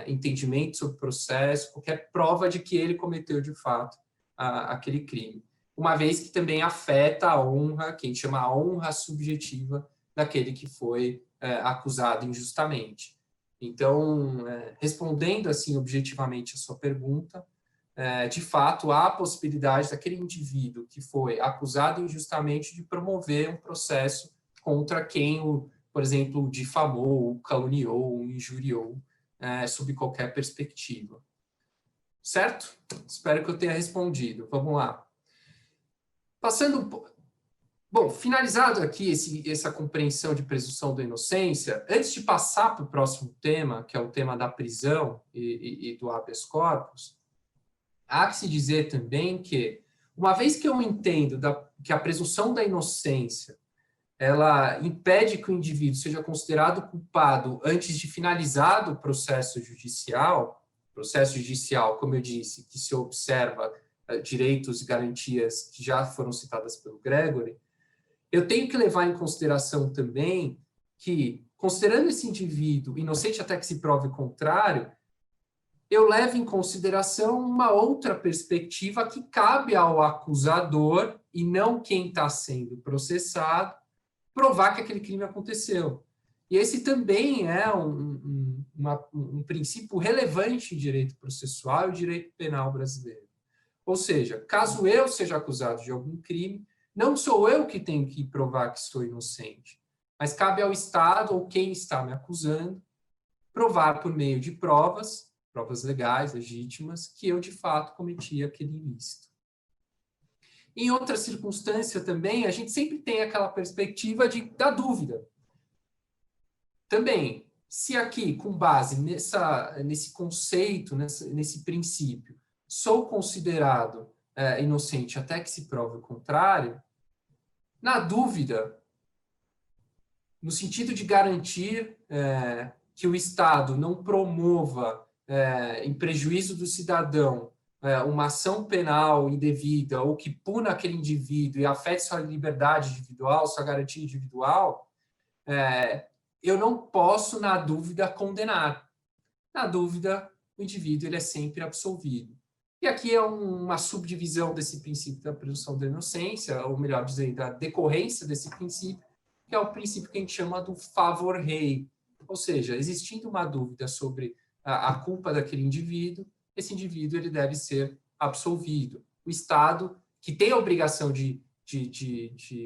entendimento sobre o processo, qualquer prova de que ele cometeu de fato aquele crime. Uma vez que também afeta a honra, que a gente chama a honra subjetiva daquele que foi acusado injustamente. Então, respondendo assim objetivamente a sua pergunta, de fato, há a possibilidade daquele indivíduo que foi acusado injustamente de promover um processo contra quem o, por exemplo, difamou, caluniou, injuriou, sob qualquer perspectiva. Certo? Espero que eu tenha respondido. Vamos lá. Bom, finalizado aqui essa compreensão de presunção da inocência, antes de passar para o próximo tema, que é o tema da prisão e do habeas corpus, há que se dizer também que, uma vez que eu entendo que a presunção da inocência ela impede que o indivíduo seja considerado culpado antes de finalizado o processo judicial, como eu disse, que se observa direitos e garantias que já foram citadas pelo Gregory, eu tenho que levar em consideração também que, considerando esse indivíduo inocente até que se prove o contrário, eu levo em consideração uma outra perspectiva que cabe ao acusador, e não quem está sendo processado, provar que aquele crime aconteceu. E esse também é um princípio relevante em direito processual e direito penal brasileiro. Ou seja, caso eu seja acusado de algum crime, não sou eu que tenho que provar que sou inocente, mas cabe ao Estado ou quem está me acusando provar por meio de provas legais, legítimas, que eu de fato cometi aquele ilícito. Em outra circunstância também, a gente sempre tem aquela perspectiva da dúvida. Também, Se aqui, com base nesse conceito, nesse princípio, sou considerado inocente até que se prove o contrário, na dúvida, no sentido de garantir que o Estado não promova, em prejuízo do cidadão, uma ação penal indevida ou que puna aquele indivíduo e afete sua liberdade individual, sua garantia individual, eu não posso, na dúvida, condenar. Na dúvida, o indivíduo ele é sempre absolvido. E aqui é uma subdivisão desse princípio da presunção da inocência, ou melhor dizendo, da decorrência desse princípio, que é o princípio que a gente chama do favor rei. Ou seja, existindo uma dúvida sobre a culpa daquele indivíduo, esse indivíduo ele deve ser absolvido. O Estado, que tem a obrigação de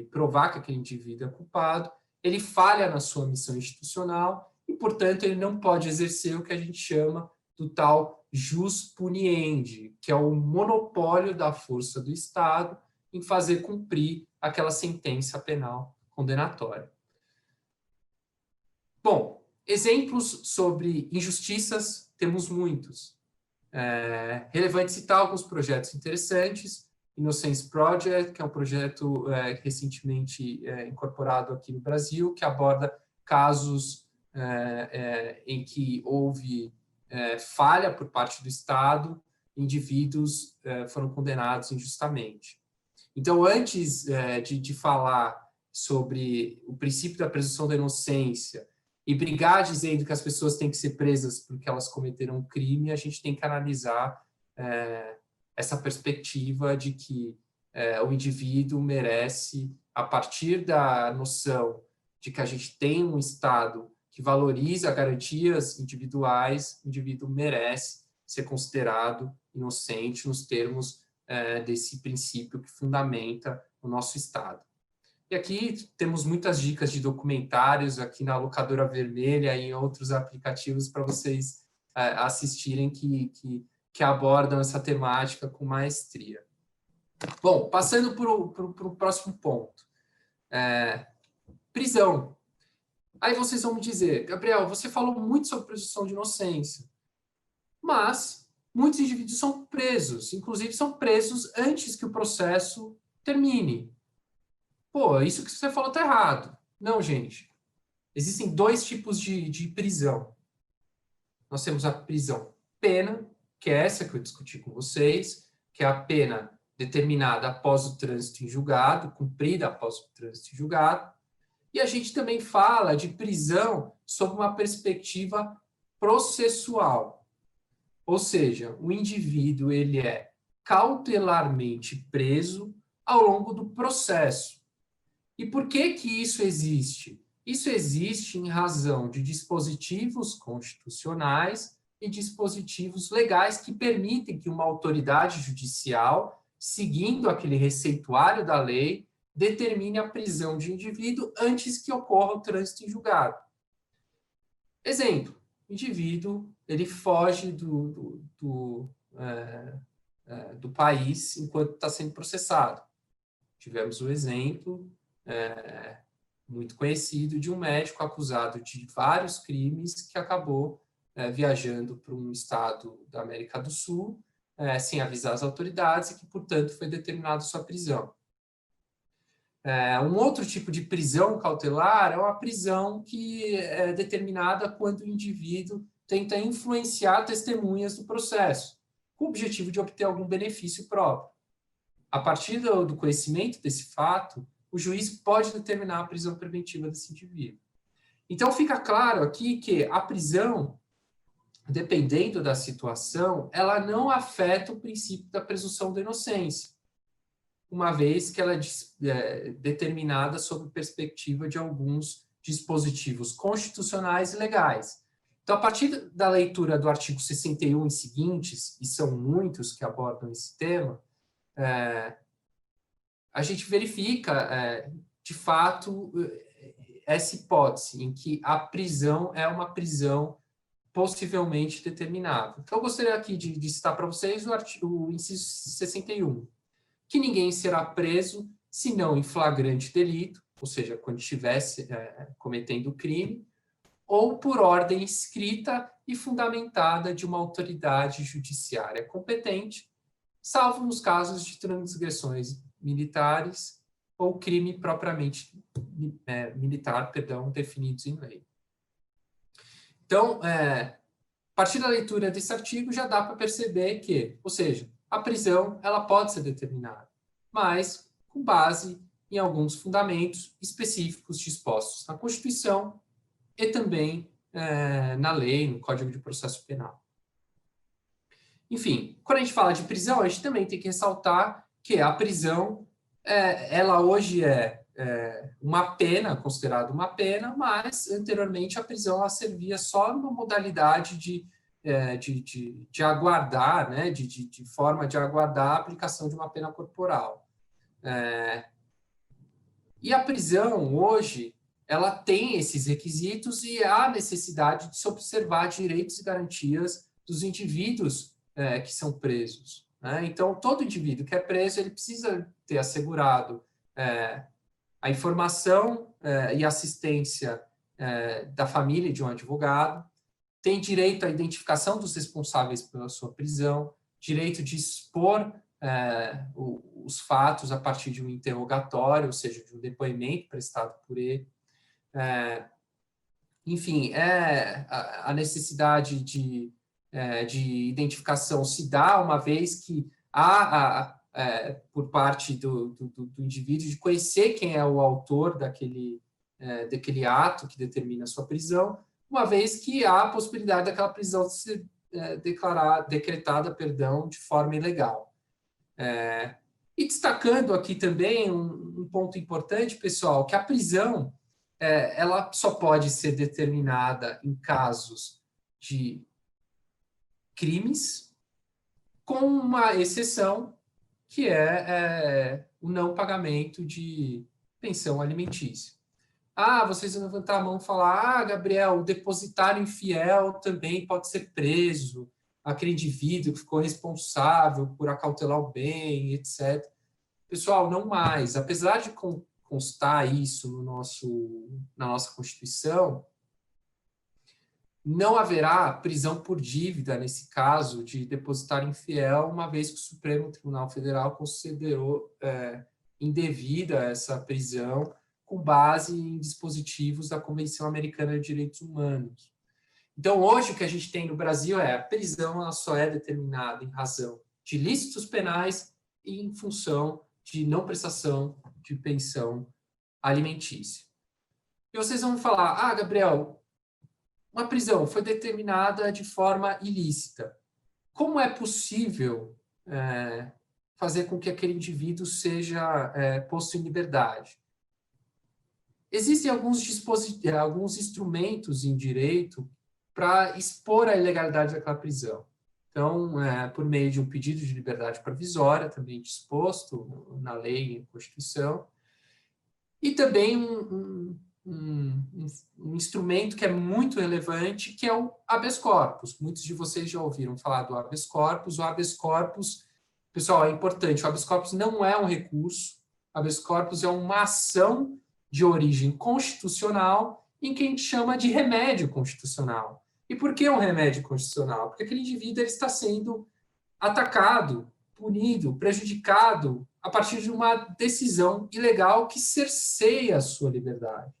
provar que aquele indivíduo é culpado, ele falha na sua missão institucional e, portanto, ele não pode exercer o que a gente chama do tal jus puniendi, que é o monopólio da força do Estado em fazer cumprir aquela sentença penal condenatória. Bom, exemplos sobre injustiças temos muitos. Relevante citar alguns projetos interessantes. Innocence Project, que é um projeto recentemente incorporado aqui no Brasil, que aborda casos em que houve falha por parte do Estado, indivíduos foram condenados injustamente. Então, antes de falar sobre o princípio da presunção da inocência e brigar dizendo que as pessoas têm que ser presas porque elas cometeram um crime, a gente tem que analisar essa perspectiva de que o indivíduo merece, a partir da noção de que a gente tem um Estado que valoriza garantias individuais, o indivíduo merece ser considerado inocente nos termos desse princípio que fundamenta o nosso Estado. E aqui temos muitas dicas de documentários aqui na Locadora Vermelha e em outros aplicativos para vocês assistirem que abordam essa temática com maestria. Bom, passando para o próximo ponto. Prisão. Aí vocês vão me dizer, Gabriel, você falou muito sobre presunção de inocência, mas muitos indivíduos são presos, inclusive são presos antes que o processo termine. Pô, isso que você falou está errado. Não, gente. Existem dois tipos de prisão. Nós temos a prisão pena, que é essa que eu discuti com vocês, que é a pena determinada após o trânsito em julgado, cumprida após o trânsito em julgado. E a gente também fala de prisão sob uma perspectiva processual. Ou seja, o indivíduo ele é cautelarmente preso ao longo do processo. E por que isso existe? Isso existe em razão de dispositivos constitucionais e dispositivos legais que permitem que uma autoridade judicial, seguindo aquele receituário da lei, determine a prisão de indivíduo antes que ocorra o trânsito em julgado. Exemplo, o indivíduo ele foge do país enquanto está sendo processado. Tivemos um exemplo muito conhecido de um médico acusado de vários crimes que acabou viajando para um estado da América do Sul sem avisar as autoridades e que, portanto, foi determinada sua prisão. Um outro tipo de prisão cautelar é uma prisão que é determinada quando o indivíduo tenta influenciar testemunhas do processo, com o objetivo de obter algum benefício próprio. A partir do conhecimento desse fato, o juiz pode determinar a prisão preventiva desse indivíduo. Então, fica claro aqui que a prisão, dependendo da situação, ela não afeta o princípio da presunção da inocência, uma vez que ela é determinada sob perspectiva de alguns dispositivos constitucionais e legais. Então, a partir da leitura do artigo 61 e seguintes, e são muitos que abordam esse tema, a gente verifica, de fato, essa hipótese em que a prisão é uma prisão possivelmente determinável. Então, eu gostaria aqui de citar para vocês o inciso 61, que ninguém será preso senão em flagrante delito, ou seja, quando estivesse cometendo crime, ou por ordem escrita e fundamentada de uma autoridade judiciária competente, salvo nos casos de transgressões militares ou crime propriamente militar, definidos em lei. Então, a partir da leitura desse artigo, já dá para perceber que, ou seja, a prisão ela pode ser determinada, mas com base em alguns fundamentos específicos dispostos na Constituição e também na lei, no Código de Processo Penal. Enfim, quando a gente fala de prisão, a gente também tem que ressaltar que a prisão, ela hoje é uma pena, considerada uma pena, mas anteriormente a prisão ela servia só numa modalidade de aguardar, né, de forma de aguardar a aplicação de uma pena corporal. E a prisão, hoje, ela tem esses requisitos e há necessidade de se observar direitos e garantias dos indivíduos que são presos, né? Então, todo indivíduo que é preso, ele precisa ter assegurado a informação e assistência da família de um advogado, tem direito à identificação dos responsáveis pela sua prisão, direito de expor os fatos a partir de um interrogatório, ou seja, de um depoimento prestado por ele. Enfim, a necessidade de identificação se dá uma vez que há, por parte do indivíduo, de conhecer quem é o autor daquele ato que determina a sua prisão, uma vez que há a possibilidade daquela prisão ser decretada de forma ilegal. E destacando aqui também um ponto importante, pessoal, que a prisão ela só pode ser determinada em casos de crimes, com uma exceção, que é o não pagamento de pensão alimentícia. Vocês vão levantar a mão e falar, Gabriel, o depositário infiel também pode ser preso, aquele indivíduo que ficou responsável por acautelar o bem, etc. Pessoal, não mais. Apesar de constar isso na nossa Constituição, não haverá prisão por dívida nesse caso de depositário infiel, uma vez que o Supremo Tribunal Federal considerou indevida essa prisão com base em dispositivos da Convenção Americana de Direitos Humanos. Então, hoje, o que a gente tem no Brasil a prisão ela só é determinada em razão de ilícitos penais e em função de não prestação de pensão alimentícia. E vocês vão falar, Gabriel, uma prisão foi determinada de forma ilícita. Como é possível fazer com que aquele indivíduo seja posto em liberdade? Existem alguns instrumentos em direito para expor a ilegalidade daquela prisão. Então, por meio de um pedido de liberdade provisória, também disposto na lei e na Constituição, e também um instrumento que é muito relevante, que é o habeas corpus. Muitos de vocês já ouviram falar do habeas corpus. O habeas corpus, pessoal, é importante, o habeas corpus não é um recurso, o habeas corpus é uma ação de origem constitucional em que a gente chama de remédio constitucional. E por que um remédio constitucional? Porque aquele indivíduo ele está sendo atacado, punido, prejudicado a partir de uma decisão ilegal que cerceia a sua liberdade.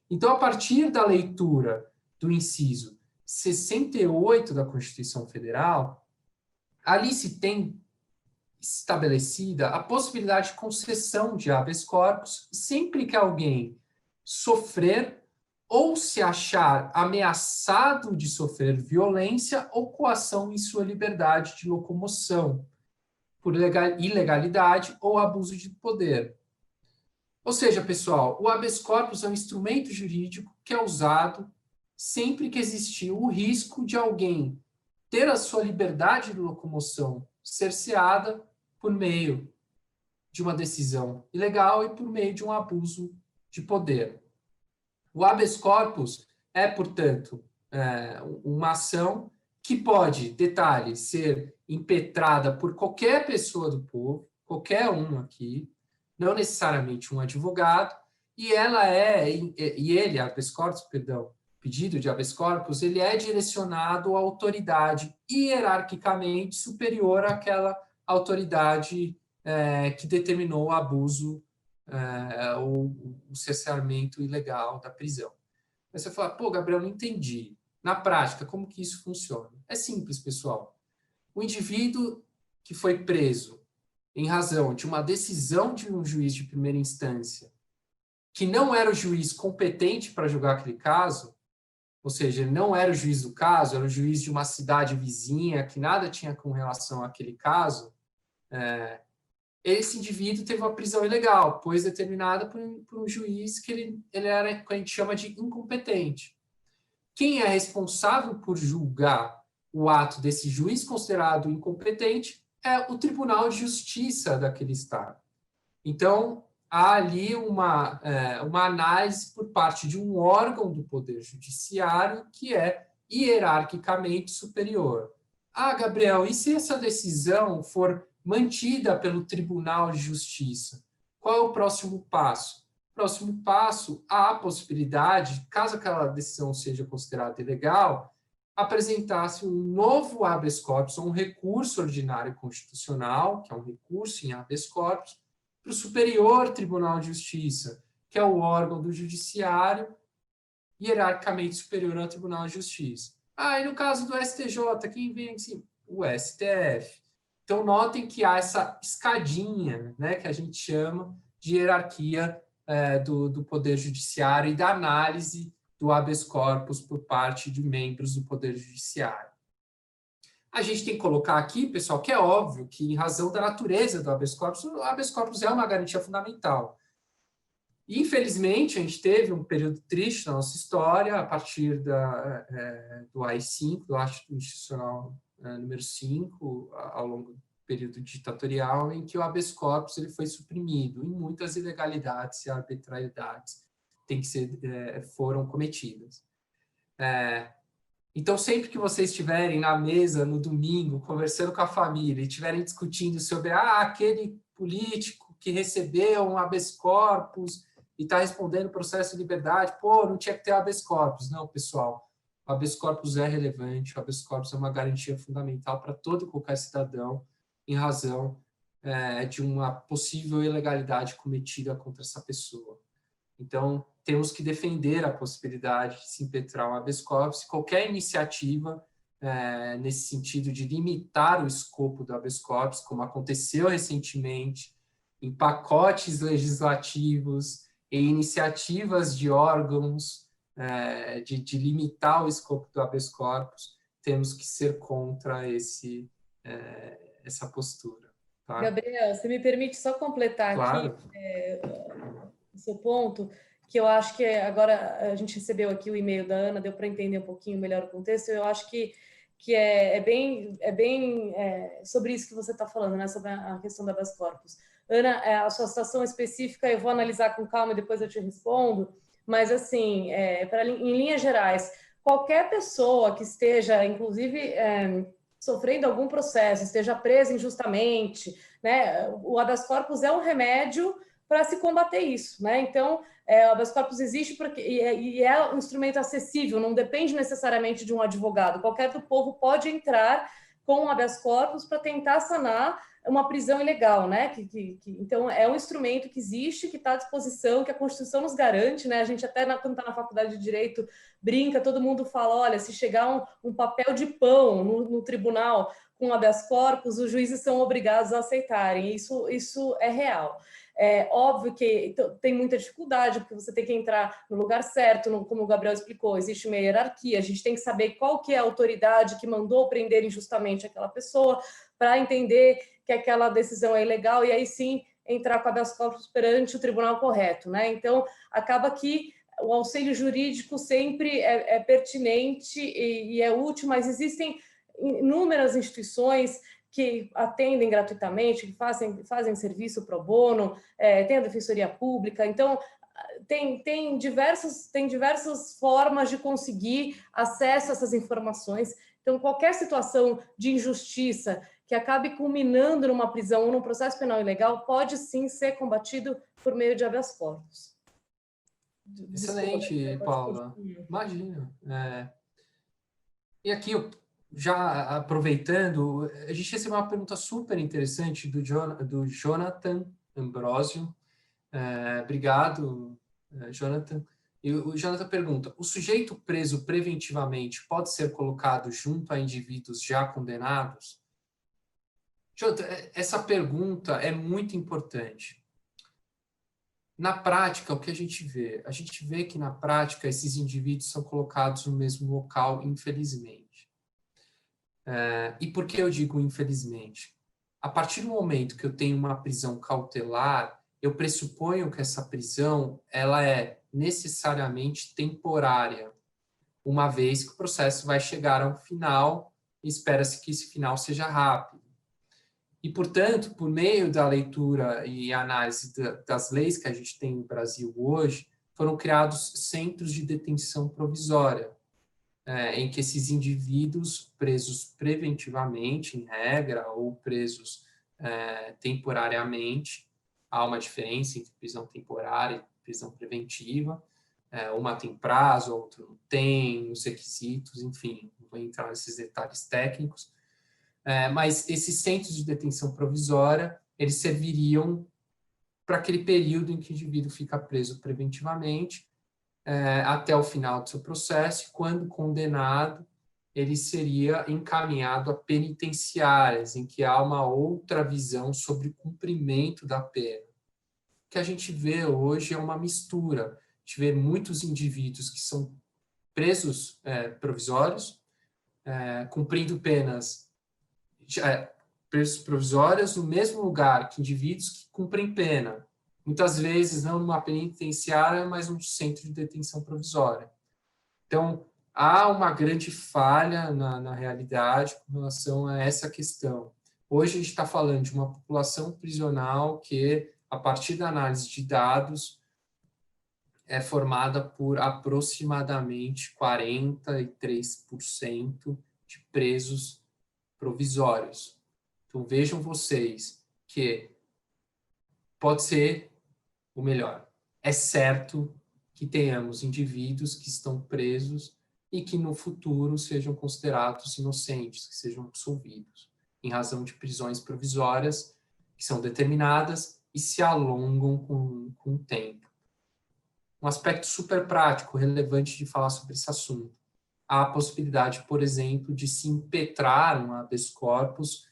Então, a partir da leitura do inciso 68 da Constituição Federal, ali se tem estabelecida a possibilidade de concessão de habeas corpus sempre que alguém sofrer ou se achar ameaçado de sofrer violência ou coação em sua liberdade de locomoção, por ilegalidade ou abuso de poder. Ou seja, pessoal, o habeas corpus é um instrumento jurídico que é usado sempre que existir o risco de alguém ter a sua liberdade de locomoção cerceada por meio de uma decisão ilegal e por meio de um abuso de poder. O habeas corpus é, portanto, uma ação que pode, detalhe, ser impetrada por qualquer pessoa do povo, qualquer um aqui, não necessariamente um advogado, e ele, habeas corpus, pedido de habeas corpus, ele é direcionado à autoridade hierarquicamente superior àquela autoridade que determinou o abuso ou o cerceamento ilegal da prisão. Aí você fala, pô, Gabriel, não entendi. Na prática, como que isso funciona? É simples, pessoal. O indivíduo que foi preso em razão de uma decisão de um juiz de primeira instância, que não era o juiz competente para julgar aquele caso, ou seja, ele não era o juiz do caso, era o juiz de uma cidade vizinha que nada tinha com relação àquele caso, esse indivíduo teve uma prisão ilegal, pois determinada por um juiz que ele era o que a gente chama de incompetente. Quem é responsável por julgar o ato desse juiz considerado incompetente é o Tribunal de Justiça daquele estado. Então, há ali uma análise por parte de um órgão do Poder Judiciário que é hierarquicamente superior. Ah, Gabriel, e se essa decisão for mantida pelo Tribunal de Justiça? Qual é o próximo passo? O próximo passo, há a possibilidade, caso aquela decisão seja considerada ilegal, apresentar-se um novo habeas corpus, ou um recurso ordinário constitucional, que é um recurso em habeas corpus, para o Superior Tribunal de Justiça, que é o órgão do Judiciário hierarquicamente superior ao Tribunal de Justiça. E no caso do STJ, quem vem assim? O STF. Então, notem que há essa escadinha, né, que a gente chama de hierarquia do Poder Judiciário e da análise do habeas corpus por parte de membros do Poder Judiciário. A gente tem que colocar aqui, pessoal, que é óbvio que, em razão da natureza do habeas corpus, o habeas corpus é uma garantia fundamental. Infelizmente, a gente teve um período triste na nossa história, a partir do AI-5, do Ato Institucional número 5, ao longo do período ditatorial, em que o habeas corpus ele foi suprimido, e muitas ilegalidades e arbitrariedades foram cometidas. Então, sempre que vocês estiverem na mesa, no domingo, conversando com a família, e estiverem discutindo sobre aquele político que recebeu um habeas corpus e está respondendo processo de liberdade, não tinha que ter habeas corpus. Não, pessoal, o habeas corpus é relevante, o habeas corpus é uma garantia fundamental para todo e qualquer cidadão, em razão de uma possível ilegalidade cometida contra essa pessoa. Então, temos que defender a possibilidade de se impetrar um habeas corpus, e qualquer iniciativa nesse sentido de limitar o escopo do habeas corpus, como aconteceu recentemente, em pacotes legislativos, em iniciativas de órgãos de limitar o escopo do habeas corpus, temos que ser contra essa postura. Tá?
Gabriel, você me permite só completar
claro.
Aqui o seu ponto, que eu acho que agora a gente recebeu aqui o e-mail da Ana, deu para entender um pouquinho melhor o contexto. Eu acho que é bem sobre isso que você está falando, né? Sobre a questão da habeas corpus. Ana, a sua situação específica eu vou analisar com calma e depois eu te respondo, mas assim, em linhas gerais, qualquer pessoa que esteja, inclusive, sofrendo algum processo, esteja presa injustamente, né? O habeas corpus é um remédio para se combater isso, né? Então, o habeas corpus existe e é um instrumento acessível, não depende necessariamente de um advogado. Qualquer do povo pode entrar com o habeas corpus para tentar sanar uma prisão ilegal, né? Então, é um instrumento que existe, que está à disposição, que a Constituição nos garante, né? A gente até, quando está na faculdade de Direito, brinca, todo mundo fala, olha, se chegar um papel de pão no tribunal com habeas corpus, os juízes são obrigados a aceitarem. Isso é real. É óbvio que tem muita dificuldade, porque você tem que entrar no lugar certo, como o Gabriel explicou, existe uma hierarquia, a gente tem que saber qual que é a autoridade que mandou prender injustamente aquela pessoa, para entender que aquela decisão é ilegal, e aí sim entrar com habeas corpus perante o tribunal correto, né? Então, acaba que o auxílio jurídico sempre é pertinente e é útil, mas existem inúmeras instituições que atendem gratuitamente, que fazem serviço pro bono, tem a Defensoria Pública, então tem diversas formas de conseguir acesso a essas informações. Então, qualquer situação de injustiça que acabe culminando numa prisão ou num processo penal ilegal pode sim ser combatido por meio de habeas corpus.
Excelente, Paula. Imagina. E aqui, já aproveitando, a gente recebeu uma pergunta super interessante do Jonathan Ambrosio. Obrigado, Jonathan. E o Jonathan pergunta: o sujeito preso preventivamente pode ser colocado junto a indivíduos já condenados? Jonathan, essa pergunta é muito importante. Na prática, o que a gente vê? A gente vê que, na prática, esses indivíduos são colocados no mesmo local, infelizmente. E por que eu digo infelizmente? A partir do momento que eu tenho uma prisão cautelar, eu pressuponho que essa prisão ela é necessariamente temporária, uma vez que o processo vai chegar ao final e espera-se que esse final seja rápido. E, portanto, por meio da leitura e análise das leis que a gente tem no Brasil hoje, foram criados centros de detenção provisória, em que esses indivíduos presos preventivamente, em regra, ou presos temporariamente, há uma diferença entre prisão temporária e prisão preventiva, uma tem prazo, a outra não tem, os requisitos, enfim, não vou entrar nesses detalhes técnicos, mas esses centros de detenção provisória, eles serviriam para aquele período em que o indivíduo fica preso preventivamente, até o final do seu processo, e quando condenado, ele seria encaminhado a penitenciárias, em que há uma outra visão sobre o cumprimento da pena. O que a gente vê hoje é uma mistura. A gente vê muitos indivíduos que são presos provisórios, cumprindo penas presos provisórios no mesmo lugar que indivíduos que cumprem pena. Muitas vezes não numa penitenciária, mas num centro de detenção provisória. Então, há uma grande falha na realidade com relação a essa questão. Hoje a gente está falando de uma população prisional que, a partir da análise de dados, é formada por aproximadamente 43% de presos provisórios. Então, vejam vocês que pode ser o melhor. É certo que tenhamos indivíduos que estão presos e que no futuro sejam considerados inocentes, que sejam absolvidos, em razão de prisões provisórias que são determinadas e se alongam com o tempo. Um aspecto super prático, relevante de falar sobre esse assunto. Há a possibilidade, por exemplo, de se impetrar um habeas corpus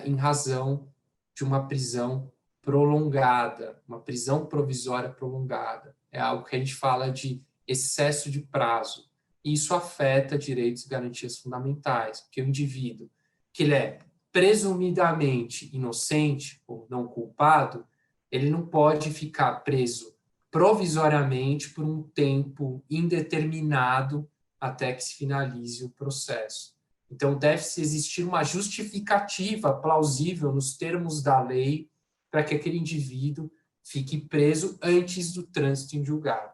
em razão de uma prisão prolongada, uma prisão provisória prolongada. É algo que a gente fala de excesso de prazo. E isso afeta direitos e garantias fundamentais, porque o indivíduo que ele é presumidamente inocente ou não culpado, ele não pode ficar preso provisoriamente por um tempo indeterminado até que se finalize o processo. Então, deve-se existir uma justificativa plausível nos termos da lei para que aquele indivíduo fique preso antes do trânsito em julgado.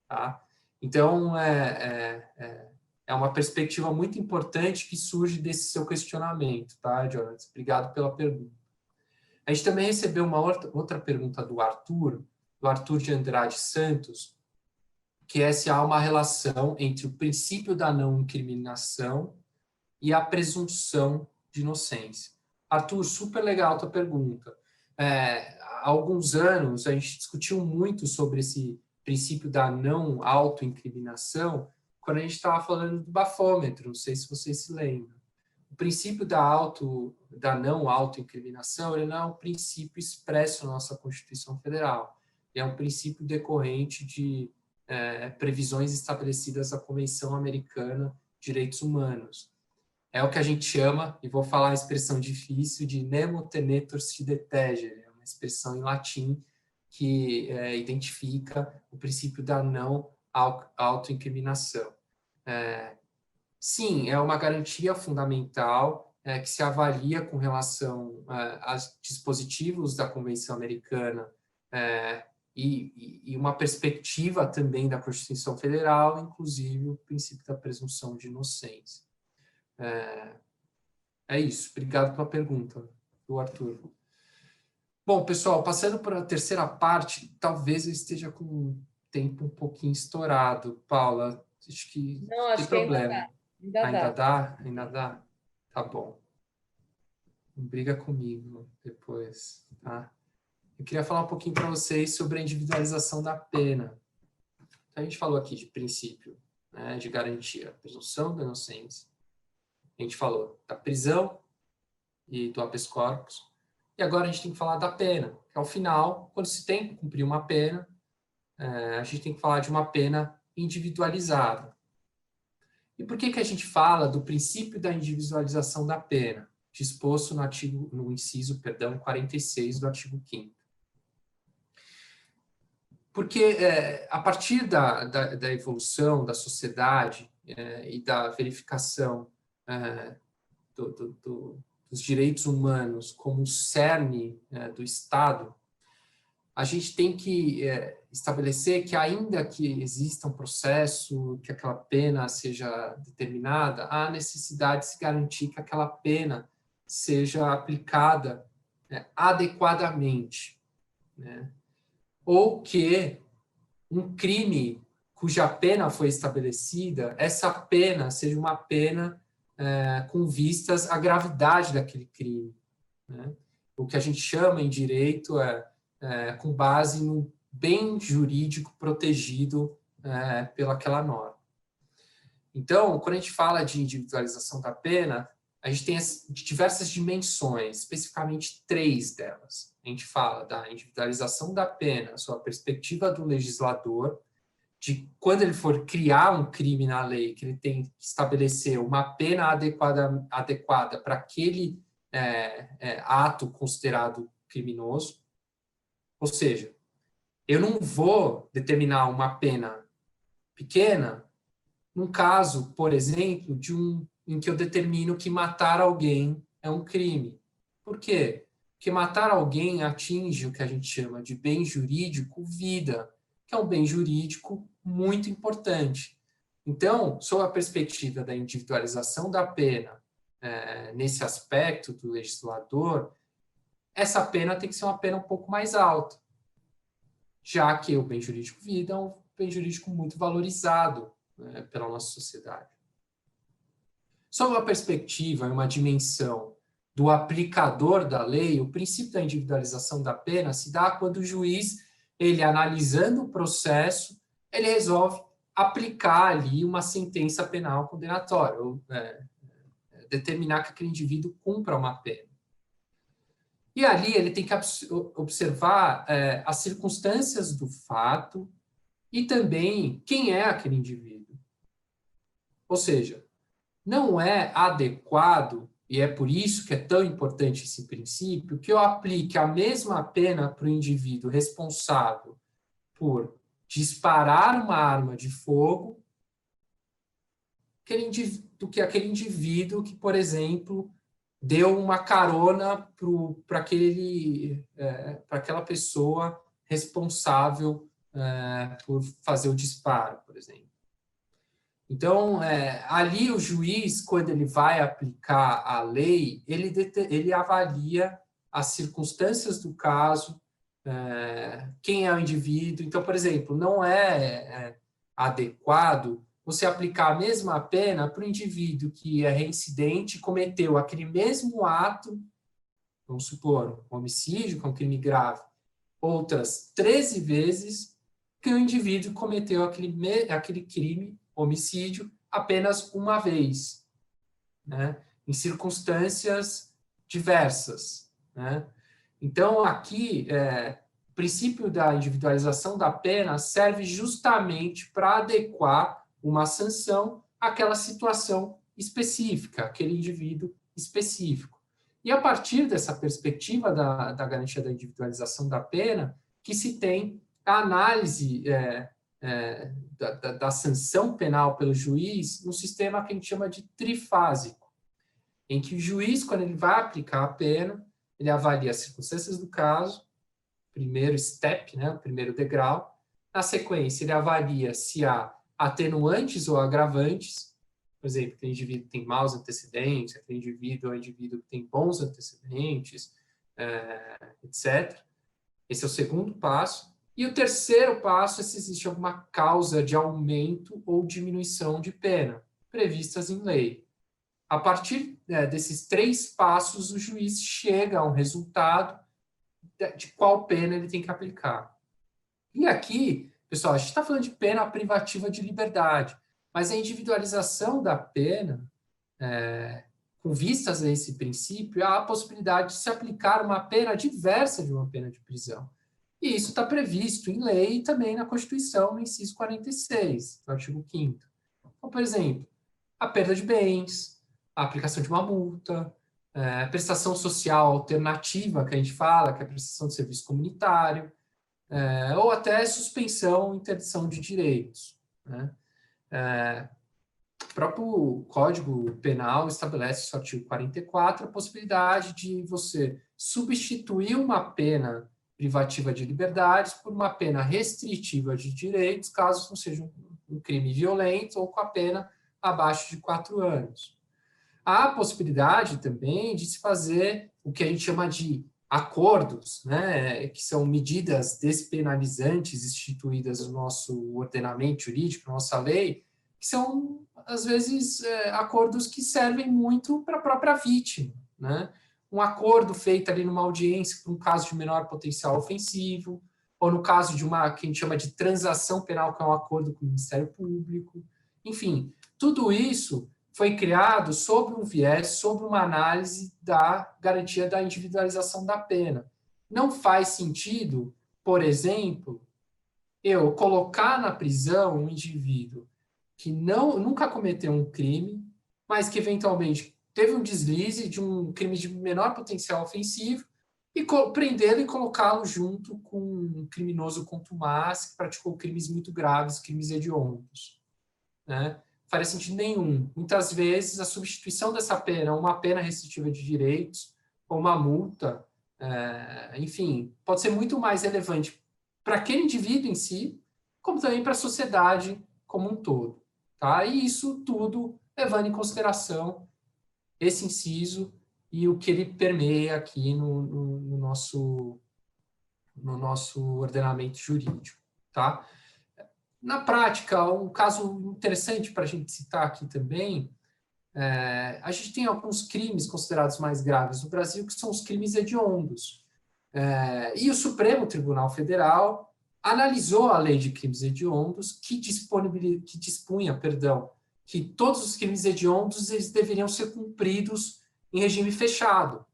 Tá? Então, é uma perspectiva muito importante que surge desse seu questionamento, tá, Jonathan? Obrigado pela pergunta. A gente também recebeu uma outra pergunta do Arthur de Andrade Santos, que é se há uma relação entre o princípio da não incriminação e a presunção de inocência. Arthur, super legal a tua pergunta. Há alguns anos, a gente discutiu muito sobre esse princípio da não autoincriminação quando a gente estava falando do bafômetro, não sei se vocês se lembram. O princípio da não autoincriminação, ele não é um princípio expresso na nossa Constituição Federal. Ele é um princípio decorrente de previsões estabelecidas na Convenção Americana de Direitos Humanos. É o que a gente chama, e vou falar a expressão difícil, de nemo tenetur sine tegere, é uma expressão em latim que identifica o princípio da não autoincriminação. Sim, é uma garantia fundamental que se avalia com relação aos dispositivos da Convenção Americana e uma perspectiva também da Constituição Federal, inclusive o princípio da presunção de inocência. É isso. Obrigado pela pergunta, do Arthur. Bom, pessoal, passando para a terceira parte, talvez eu esteja com tempo um pouquinho estourado. Paula, acho que
Não,
tem
acho que ainda
problema.
dá. Ainda
Ainda
dá.
dá? Ainda dá? Tá bom. Não briga comigo depois, tá? Eu queria falar um pouquinho para vocês sobre a individualização da pena. Então, a gente falou aqui de princípio, né, de garantia, presunção da inocência. A gente falou da prisão e do habeas corpus. E agora a gente tem que falar da pena, que ao final, quando se tem que cumprir uma pena, a gente tem que falar de uma pena individualizada. E por que a gente fala do princípio da individualização da pena, disposto no inciso 46 do artigo 5º? Porque a partir da evolução da sociedade e da verificação dos direitos humanos como cerne do Estado, a gente tem que estabelecer que, ainda que exista um processo, que aquela pena seja determinada, há necessidade de se garantir que aquela pena seja aplicada adequadamente, né? Ou que um crime cuja pena foi estabelecida, essa pena seja uma pena com vistas à gravidade daquele crime, né? O que a gente chama em direito com base no bem jurídico protegido pelaquela norma. Então, quando a gente fala de individualização da pena, a gente tem diversas dimensões, especificamente 3 delas. A gente fala da individualização da pena, sob a perspectiva do legislador, de quando ele for criar um crime na lei, que ele tem que estabelecer uma pena adequada para aquele ato considerado criminoso. Ou seja, eu não vou determinar uma pena pequena num caso, por exemplo, em que eu determino que matar alguém é um crime. Por quê? Porque matar alguém atinge o que a gente chama de bem jurídico vida, que é um bem jurídico muito importante. Então, sob a perspectiva da individualização da pena, nesse aspecto do legislador, essa pena tem que ser uma pena um pouco mais alta, já que o bem jurídico vida é um bem jurídico muito valorizado pela nossa sociedade. Sob uma perspectiva e uma dimensão do aplicador da lei, o princípio da individualização da pena se dá quando o juiz, ele analisando o processo, ele resolve aplicar ali uma sentença penal condenatória, ou determinar que aquele indivíduo cumpra uma pena. E ali ele tem que observar as circunstâncias do fato e também quem é aquele indivíduo. Ou seja, não é adequado, e é por isso que é tão importante esse princípio, que eu aplique a mesma pena para o indivíduo responsável por disparar uma arma de fogo do que aquele indivíduo que, por exemplo, deu uma carona para aquela pessoa responsável por fazer o disparo, por exemplo. Então, ali o juiz, quando ele vai aplicar a lei, ele avalia as circunstâncias do caso, quem é o indivíduo. Então, por exemplo, não é adequado você aplicar a mesma pena para o indivíduo que é reincidente e cometeu aquele mesmo ato, vamos supor, um homicídio, que é um crime grave, outras 13 vezes, que o indivíduo cometeu aquele crime, homicídio, apenas uma vez, né? Em circunstâncias diversas, né? Então, aqui, o princípio da individualização da pena serve justamente para adequar uma sanção àquela situação específica, aquele indivíduo específico. E a partir dessa perspectiva da garantia da individualização da pena, que se tem a análise da sanção penal pelo juiz no sistema que a gente chama de trifásico, em que o juiz, quando ele vai aplicar a pena, ele avalia as circunstâncias do caso, primeiro step, né, o primeiro degrau. Na sequência, ele avalia se há atenuantes ou agravantes. Por exemplo, aquele indivíduo que tem maus antecedentes, aquele indivíduo é um indivíduo que tem bons antecedentes, etc. Esse é o segundo passo. E o terceiro passo é se existe alguma causa de aumento ou diminuição de pena, previstas em lei. A partir desses 3 passos, o juiz chega a um resultado de qual pena ele tem que aplicar. E aqui, pessoal, a gente está falando de pena privativa de liberdade, mas a individualização da pena, com vistas a esse princípio, há a possibilidade de se aplicar uma pena diversa de uma pena de prisão. E isso está previsto em lei e também na Constituição, no inciso 46, do artigo 5º. Então, por exemplo, a perda de bens, a aplicação de uma multa, a prestação social alternativa, que a gente fala, que é a prestação de serviço comunitário, ou até suspensão e interdição de direitos, né? O próprio Código Penal estabelece, no artigo 44, a possibilidade de você substituir uma pena privativa de liberdades por uma pena restritiva de direitos, caso não seja um crime violento ou com a pena abaixo de 4 anos. Há a possibilidade também de se fazer o que a gente chama de acordos, né, que são medidas despenalizantes instituídas no nosso ordenamento jurídico, na nossa lei, que são, às vezes, acordos que servem muito para a própria vítima, né? Um acordo feito ali numa audiência para um caso de menor potencial ofensivo, ou no caso de uma que a gente chama de transação penal, que é um acordo com o Ministério Público. Enfim, tudo isso foi criado sob um viés, sob uma análise da garantia da individualização da pena. Não faz sentido, por exemplo, eu colocar na prisão um indivíduo que nunca cometeu um crime, mas que eventualmente teve um deslize de um crime de menor potencial ofensivo e prendê-lo e colocá-lo junto com um criminoso contumaz que praticou crimes muito graves, crimes hediondos, né? Faria sentido nenhum. Muitas vezes, a substituição dessa pena, uma pena restritiva de direitos, ou uma multa, enfim, pode ser muito mais relevante para aquele indivíduo em si, como também para a sociedade como um todo. Tá? E isso tudo levando em consideração esse inciso e o que ele permeia aqui no nosso ordenamento jurídico. Tá? Na prática, um caso interessante para a gente citar aqui também, a gente tem alguns crimes considerados mais graves no Brasil, que são os crimes hediondos. E o Supremo Tribunal Federal analisou a lei de crimes hediondos que dispunha, que todos os crimes hediondos eles deveriam ser cumpridos em regime fechado.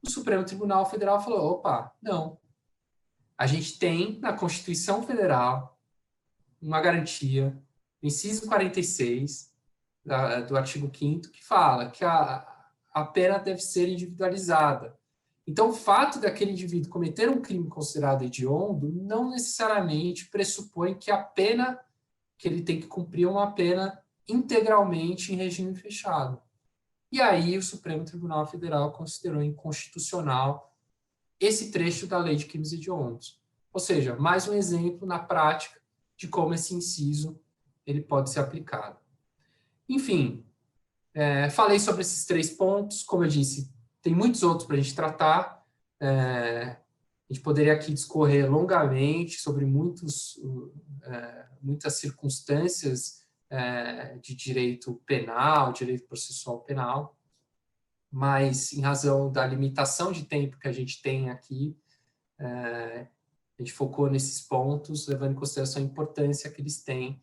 O Supremo Tribunal Federal falou, opa, não. A gente tem na Constituição Federal uma garantia, no inciso 46 do artigo 5º, que fala que a pena deve ser individualizada. Então, o fato daquele indivíduo cometer um crime considerado hediondo não necessariamente pressupõe que a pena que ele tem que cumprir é uma pena integralmente em regime fechado. E aí o Supremo Tribunal Federal considerou inconstitucional esse trecho da lei de crimes hediondos. Ou seja, mais um exemplo na prática de como esse inciso ele pode ser aplicado. Enfim, falei sobre esses 3 pontos. Como eu disse, tem muitos outros para a gente tratar. A gente poderia aqui discorrer longamente sobre muitas circunstâncias de direito penal, direito processual penal, mas em razão da limitação de tempo que a gente tem aqui, a gente focou nesses pontos, levando em consideração a importância que eles têm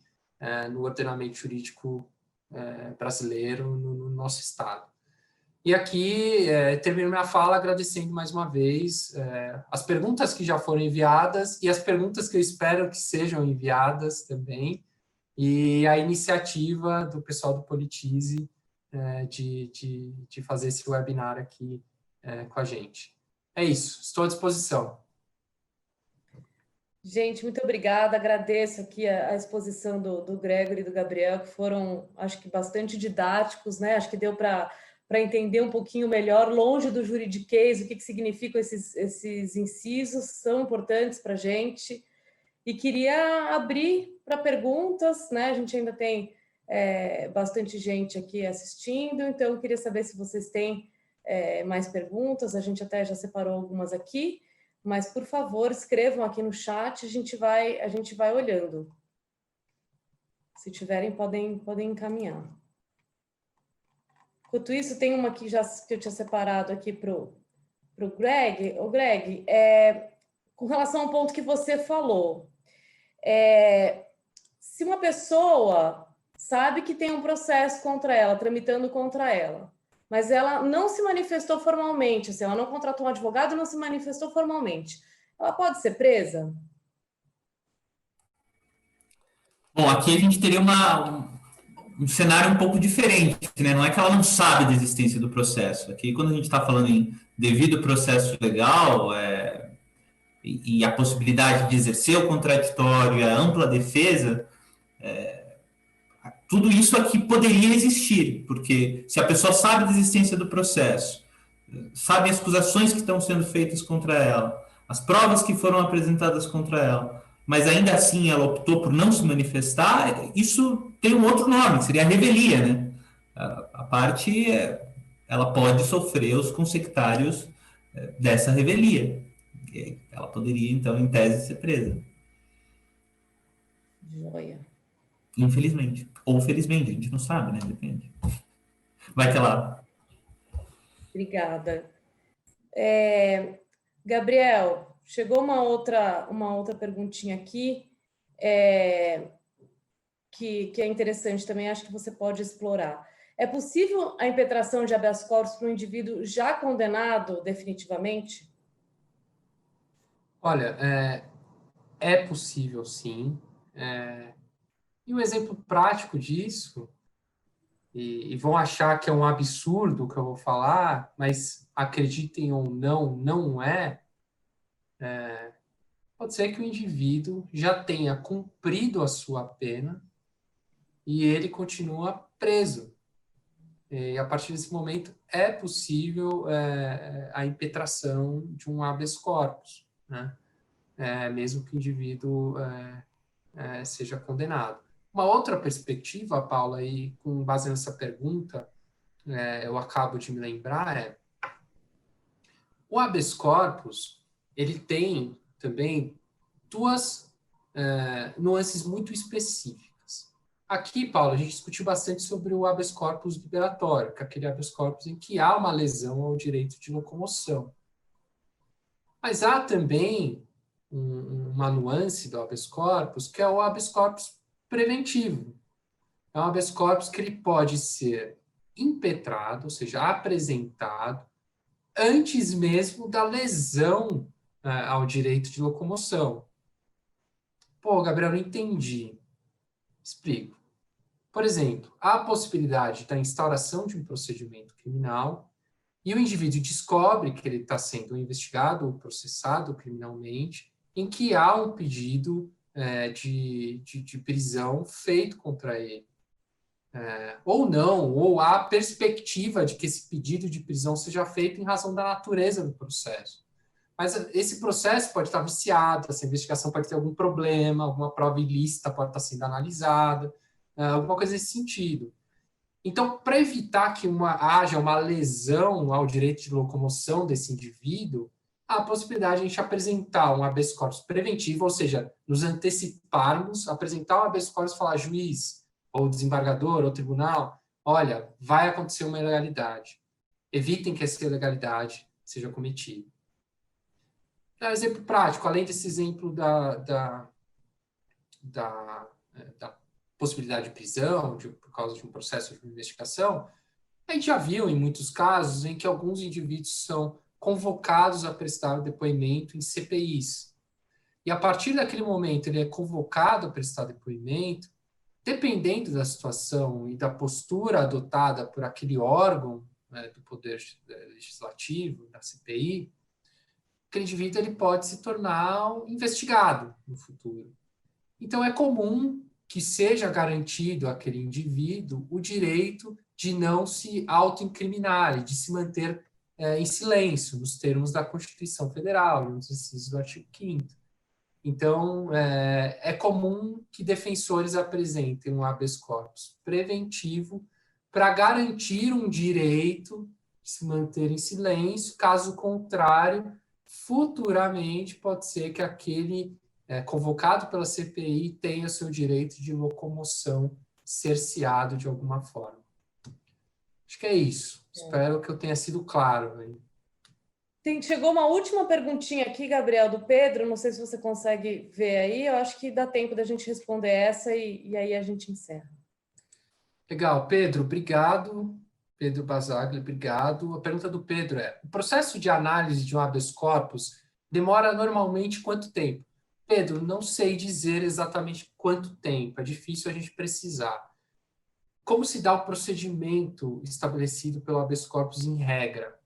no ordenamento jurídico brasileiro, no nosso Estado. E aqui termino minha fala agradecendo mais uma vez as perguntas que já foram enviadas e as perguntas que eu espero que sejam enviadas também, e a iniciativa do pessoal do Politize de fazer esse webinar aqui com a gente. É isso, estou à disposição.
Gente, muito obrigada, agradeço aqui a exposição do Gregory e do Gabriel, que foram, acho que, bastante didáticos, né? Acho que deu para entender um pouquinho melhor, longe do juridiquês, o que significam esses incisos, são importantes para a gente. E queria abrir para perguntas, né? A gente ainda tem bastante gente aqui assistindo, então eu queria saber se vocês têm mais perguntas, a gente até já separou algumas aqui, mas, por favor, escrevam aqui no chat, a gente vai olhando. Se tiverem, podem encaminhar. Enquanto isso, tem uma que eu tinha separado aqui para o Greg. O Greg, com relação ao ponto que você falou, se uma pessoa sabe que tem um processo contra ela, tramitando contra ela, mas ela não se manifestou formalmente, assim, ela não contratou um advogado, não se manifestou formalmente, ela pode ser presa?
Bom, aqui a gente teria um cenário um pouco diferente, né? Não é que ela não sabe da existência do processo. Aqui, quando a gente está falando em devido processo legal, e a possibilidade de exercer o contraditório e a ampla defesa, tudo isso aqui poderia existir, porque se a pessoa sabe da existência do processo, sabe as acusações que estão sendo feitas contra ela, as provas que foram apresentadas contra ela, mas ainda assim ela optou por não se manifestar, isso tem um outro nome, que seria a revelia, né? A parte, ela pode sofrer os consectários dessa revelia. Ela poderia, então, em tese, ser presa.
Joia.
Infelizmente. Ou felizmente, a gente não sabe, né? Depende. Vai ter lá.
Obrigada. Gabriel, chegou uma outra perguntinha aqui, que é interessante também, acho que você pode explorar. É possível a impetração de habeas corpus para um indivíduo já condenado definitivamente?
Olha, é possível, sim. E um exemplo prático disso, e vão achar que é um absurdo o que eu vou falar, mas acreditem ou não, não é. Pode ser que o indivíduo já tenha cumprido a sua pena e ele continua preso. E a partir desse momento é possível a impetração de um habeas corpus, né? Mesmo que o indivíduo seja condenado. Uma outra perspectiva, Paula, e com base nessa pergunta, eu acabo de me lembrar, o habeas corpus, ele tem também duas nuances muito específicas. Aqui, Paulo, a gente discutiu bastante sobre o habeas corpus liberatório, que é aquele habeas corpus em que há uma lesão ao direito de locomoção. Mas há também uma nuance do habeas corpus, que é o habeas corpus preventivo. É um habeas corpus que ele pode ser impetrado, ou seja, apresentado, antes mesmo da lesão ao direito de locomoção. Pô, Gabriel, não entendi. Explico. Por exemplo, há a possibilidade da instauração de um procedimento criminal e o indivíduo descobre que ele está sendo investigado ou processado criminalmente, em que há um pedido de prisão feito contra ele. Ou não, ou há perspectiva de que esse pedido de prisão seja feito em razão da natureza do processo. Mas esse processo pode estar viciado, essa investigação pode ter algum problema, alguma prova ilícita pode estar sendo analisada, alguma coisa nesse sentido. Então, para evitar que haja uma lesão ao direito de locomoção desse indivíduo, há a possibilidade de a gente apresentar um habeas corpus preventivo, ou seja, nos anteciparmos, apresentar um habeas corpus e falar, juiz, ou desembargador, ou tribunal, olha, vai acontecer uma ilegalidade. Evitem que essa ilegalidade seja cometida. Um exemplo prático, além desse exemplo da possibilidade de prisão por causa de um processo de investigação, a gente já viu em muitos casos em que alguns indivíduos são convocados a prestar depoimento em CPIs. E a partir daquele momento ele é convocado a prestar depoimento, dependendo da situação e da postura adotada por aquele órgão, né, do Poder Legislativo, da CPI, aquele indivíduo ele pode se tornar um investigado no futuro. Então, é comum que seja garantido àquele indivíduo o direito de não se autoincriminar e de se manter em silêncio, nos termos da Constituição Federal, nos incisos do artigo 5º. Então, é comum que defensores apresentem um habeas corpus preventivo para garantir um direito de se manter em silêncio, caso contrário, futuramente pode ser que aquele convocado pela CPI tenha seu direito de locomoção cerceado de alguma forma. Acho que é isso. Espero que eu tenha sido claro aí.
Chegou uma última perguntinha aqui, Gabriel, do Pedro. Não sei se você consegue ver aí. Eu acho que dá tempo da gente responder essa e aí a gente encerra.
Legal. Pedro, obrigado. Pedro Basaglia, obrigado. A pergunta do Pedro é: o processo de análise de um habeas corpus demora normalmente quanto tempo? Pedro, não sei dizer exatamente quanto tempo. É difícil a gente precisar. Como se dá o procedimento estabelecido pelo habeas corpus em regra?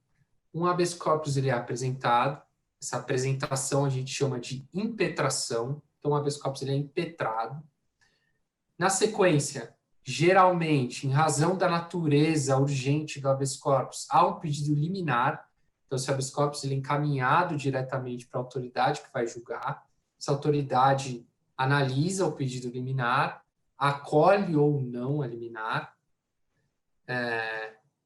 Um habeas corpus ele é apresentado, essa apresentação a gente chama de impetração, então o habeas corpus ele é impetrado. Na sequência, geralmente, em razão da natureza urgente do habeas corpus, há um pedido liminar, então esse habeas corpus ele é encaminhado diretamente para a autoridade que vai julgar, essa autoridade analisa o pedido liminar, acolhe ou não a liminar,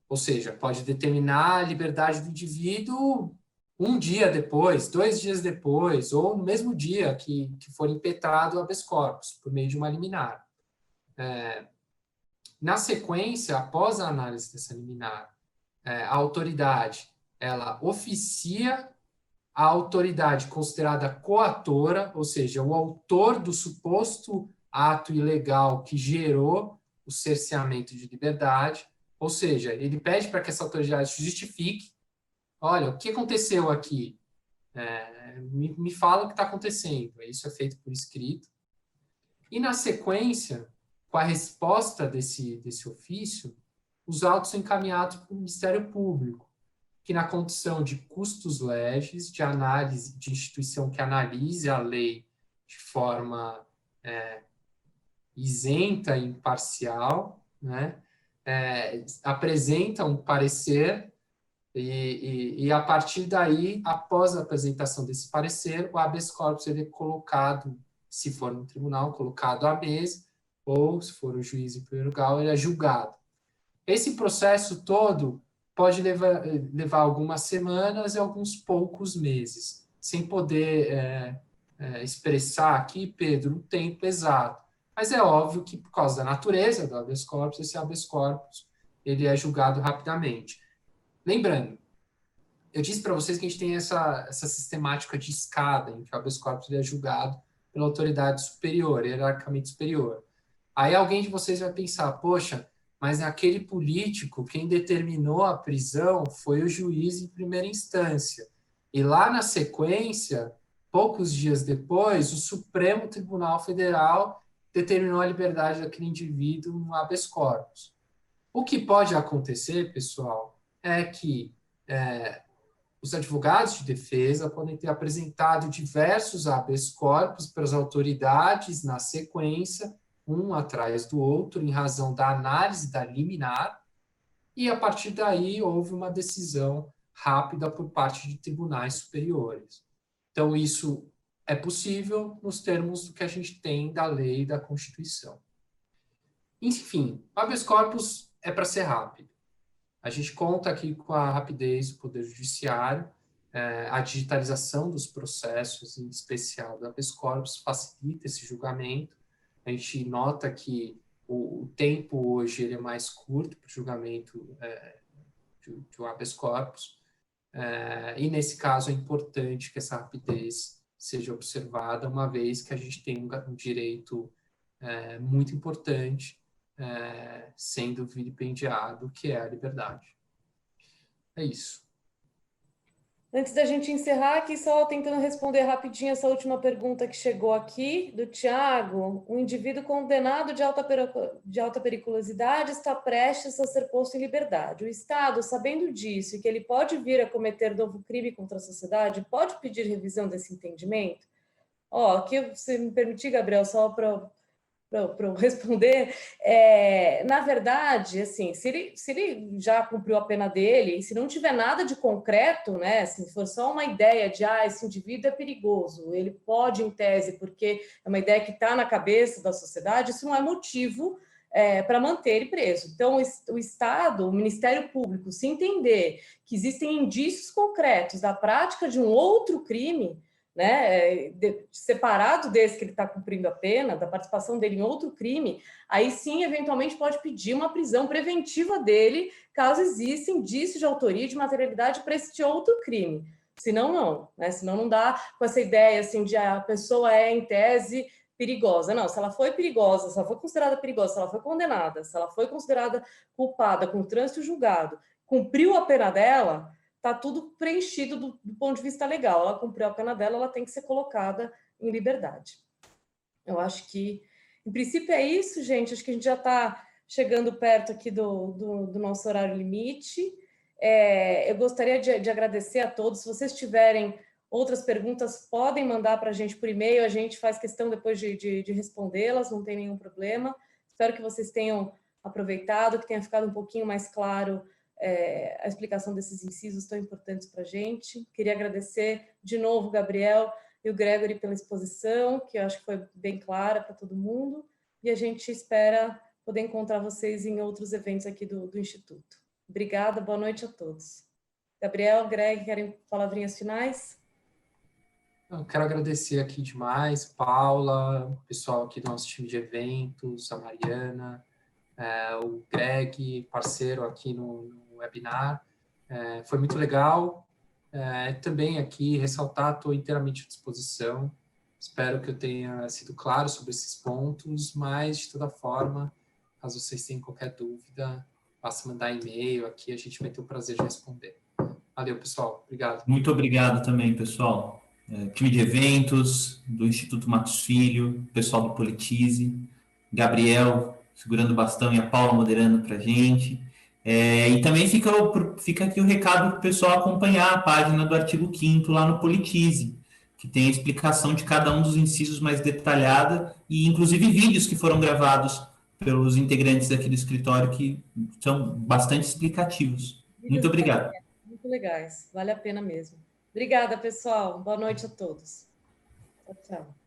ou seja, pode determinar a liberdade do indivíduo um dia depois, 2 dias depois, ou no mesmo dia que for impetrado o habeas corpus, por meio de uma liminar. Na sequência, após a análise dessa liminar, a autoridade, ela oficia a autoridade considerada coatora, ou seja, o autor do suposto ato ilegal que gerou o cerceamento de liberdade, ou seja, ele pede para que essa autoridade justifique, olha, o que aconteceu aqui? Me fala o que está acontecendo. Isso é feito por escrito. E na sequência, com a resposta desse ofício, os autos são encaminhados para o Ministério Público, que na condição de custos legis, de análise, de instituição que analise a lei de forma isenta e imparcial, né, apresenta um parecer e a partir daí, após a apresentação desse parecer, o habeas corpus ele é colocado, se for no tribunal, colocado à mesa, ou se for o juiz em primeiro grau, ele é julgado. Esse processo todo pode levar algumas semanas e alguns poucos meses, sem poder expressar aqui, Pedro, um tempo exato. Mas é óbvio que, por causa da natureza do habeas corpus, esse habeas corpus ele é julgado rapidamente. Lembrando, eu disse para vocês que a gente tem essa sistemática de escada, em que o habeas corpus ele é julgado pela autoridade superior, hierarquicamente superior. Aí alguém de vocês vai pensar, poxa, mas aquele político, quem determinou a prisão foi o juiz em primeira instância. E lá na sequência, poucos dias depois, o Supremo Tribunal Federal determinou a liberdade daquele indivíduo no habeas corpus. O que pode acontecer, pessoal, é que os advogados de defesa podem ter apresentado diversos habeas corpus para as autoridades na sequência, um atrás do outro, em razão da análise da liminar, e a partir daí houve uma decisão rápida por parte de tribunais superiores. Então, isso é possível nos termos do que a gente tem da lei e da Constituição. Enfim, o habeas corpus é para ser rápido. A gente conta aqui com a rapidez do Poder Judiciário, a digitalização dos processos, em especial do habeas corpus, facilita esse julgamento. A gente nota que o tempo hoje ele é mais curto para o julgamento de um habeas corpus, e nesse caso é importante que essa rapidez seja observada, uma vez que a gente tem um direito muito importante sendo vilipendiado, que é a liberdade. É isso.
Antes da gente encerrar aqui, só tentando responder rapidinho essa última pergunta que chegou aqui, do Tiago. Um indivíduo condenado de alta periculosidade está prestes a ser posto em liberdade. O Estado, sabendo disso e que ele pode vir a cometer novo crime contra a sociedade, pode pedir revisão desse entendimento? Aqui, se me permitir, Gabriel, só para eu responder, na verdade, assim, se ele já cumpriu a pena dele, e se não tiver nada de concreto, né, se for só uma ideia de, esse indivíduo é perigoso, ele pode, em tese, porque é uma ideia que está na cabeça da sociedade, isso não é motivo para manter ele preso. Então, o Estado, o Ministério Público, se entender que existem indícios concretos da prática de um outro crime, né, separado desse que ele está cumprindo a pena, da participação dele em outro crime, aí sim, eventualmente, pode pedir uma prisão preventiva dele, caso exista indício de autoria de materialidade para este outro crime. Senão, não, né? Senão não dá com essa ideia assim, de a pessoa é, em tese, perigosa. Não, se ela foi perigosa, se ela foi considerada perigosa, se ela foi condenada, se ela foi considerada culpada com trânsito julgado, cumpriu a pena dela, está tudo preenchido do ponto de vista legal. Ela cumpriu a pena dela, ela tem que ser colocada em liberdade. Eu acho que, em princípio, é isso, gente. Acho que a gente já está chegando perto aqui do nosso horário limite. Eu gostaria de agradecer a todos. Se vocês tiverem outras perguntas, podem mandar para a gente por e-mail, a gente faz questão depois de respondê-las, não tem nenhum problema. Espero que vocês tenham aproveitado, que tenha ficado um pouquinho mais claro a explicação desses incisos tão importantes para a gente. Queria agradecer de novo o Gabriel e o Gregory pela exposição, que eu acho que foi bem clara para todo mundo, e a gente espera poder encontrar vocês em outros eventos aqui do Instituto. Obrigada, boa noite a todos. Gabriel, Greg, querem palavrinhas finais?
Eu quero agradecer aqui demais, Paula, o pessoal aqui do nosso time de eventos, a Mariana, o Greg, parceiro aqui no webinar. Foi muito legal. Também aqui ressaltar, estou inteiramente à disposição. Espero que eu tenha sido claro sobre esses pontos, mas, de toda forma, caso vocês tenham qualquer dúvida, basta mandar e-mail aqui, a gente vai ter o prazer de responder. Valeu, pessoal. Obrigado.
Muito obrigado também, pessoal. Time de eventos do Instituto Matos Filho, pessoal do Politize, Gabriel segurando o bastão e a Paula moderando para a gente. E também fica aqui o recado para o pessoal acompanhar a página do artigo 5º lá no Politize, que tem a explicação de cada um dos incisos mais detalhada e, inclusive, vídeos que foram gravados pelos integrantes aqui do escritório que são bastante explicativos. Muito obrigado.
Muito legais, vale a pena mesmo. Obrigada, pessoal. Boa noite a todos. Tchau, tchau.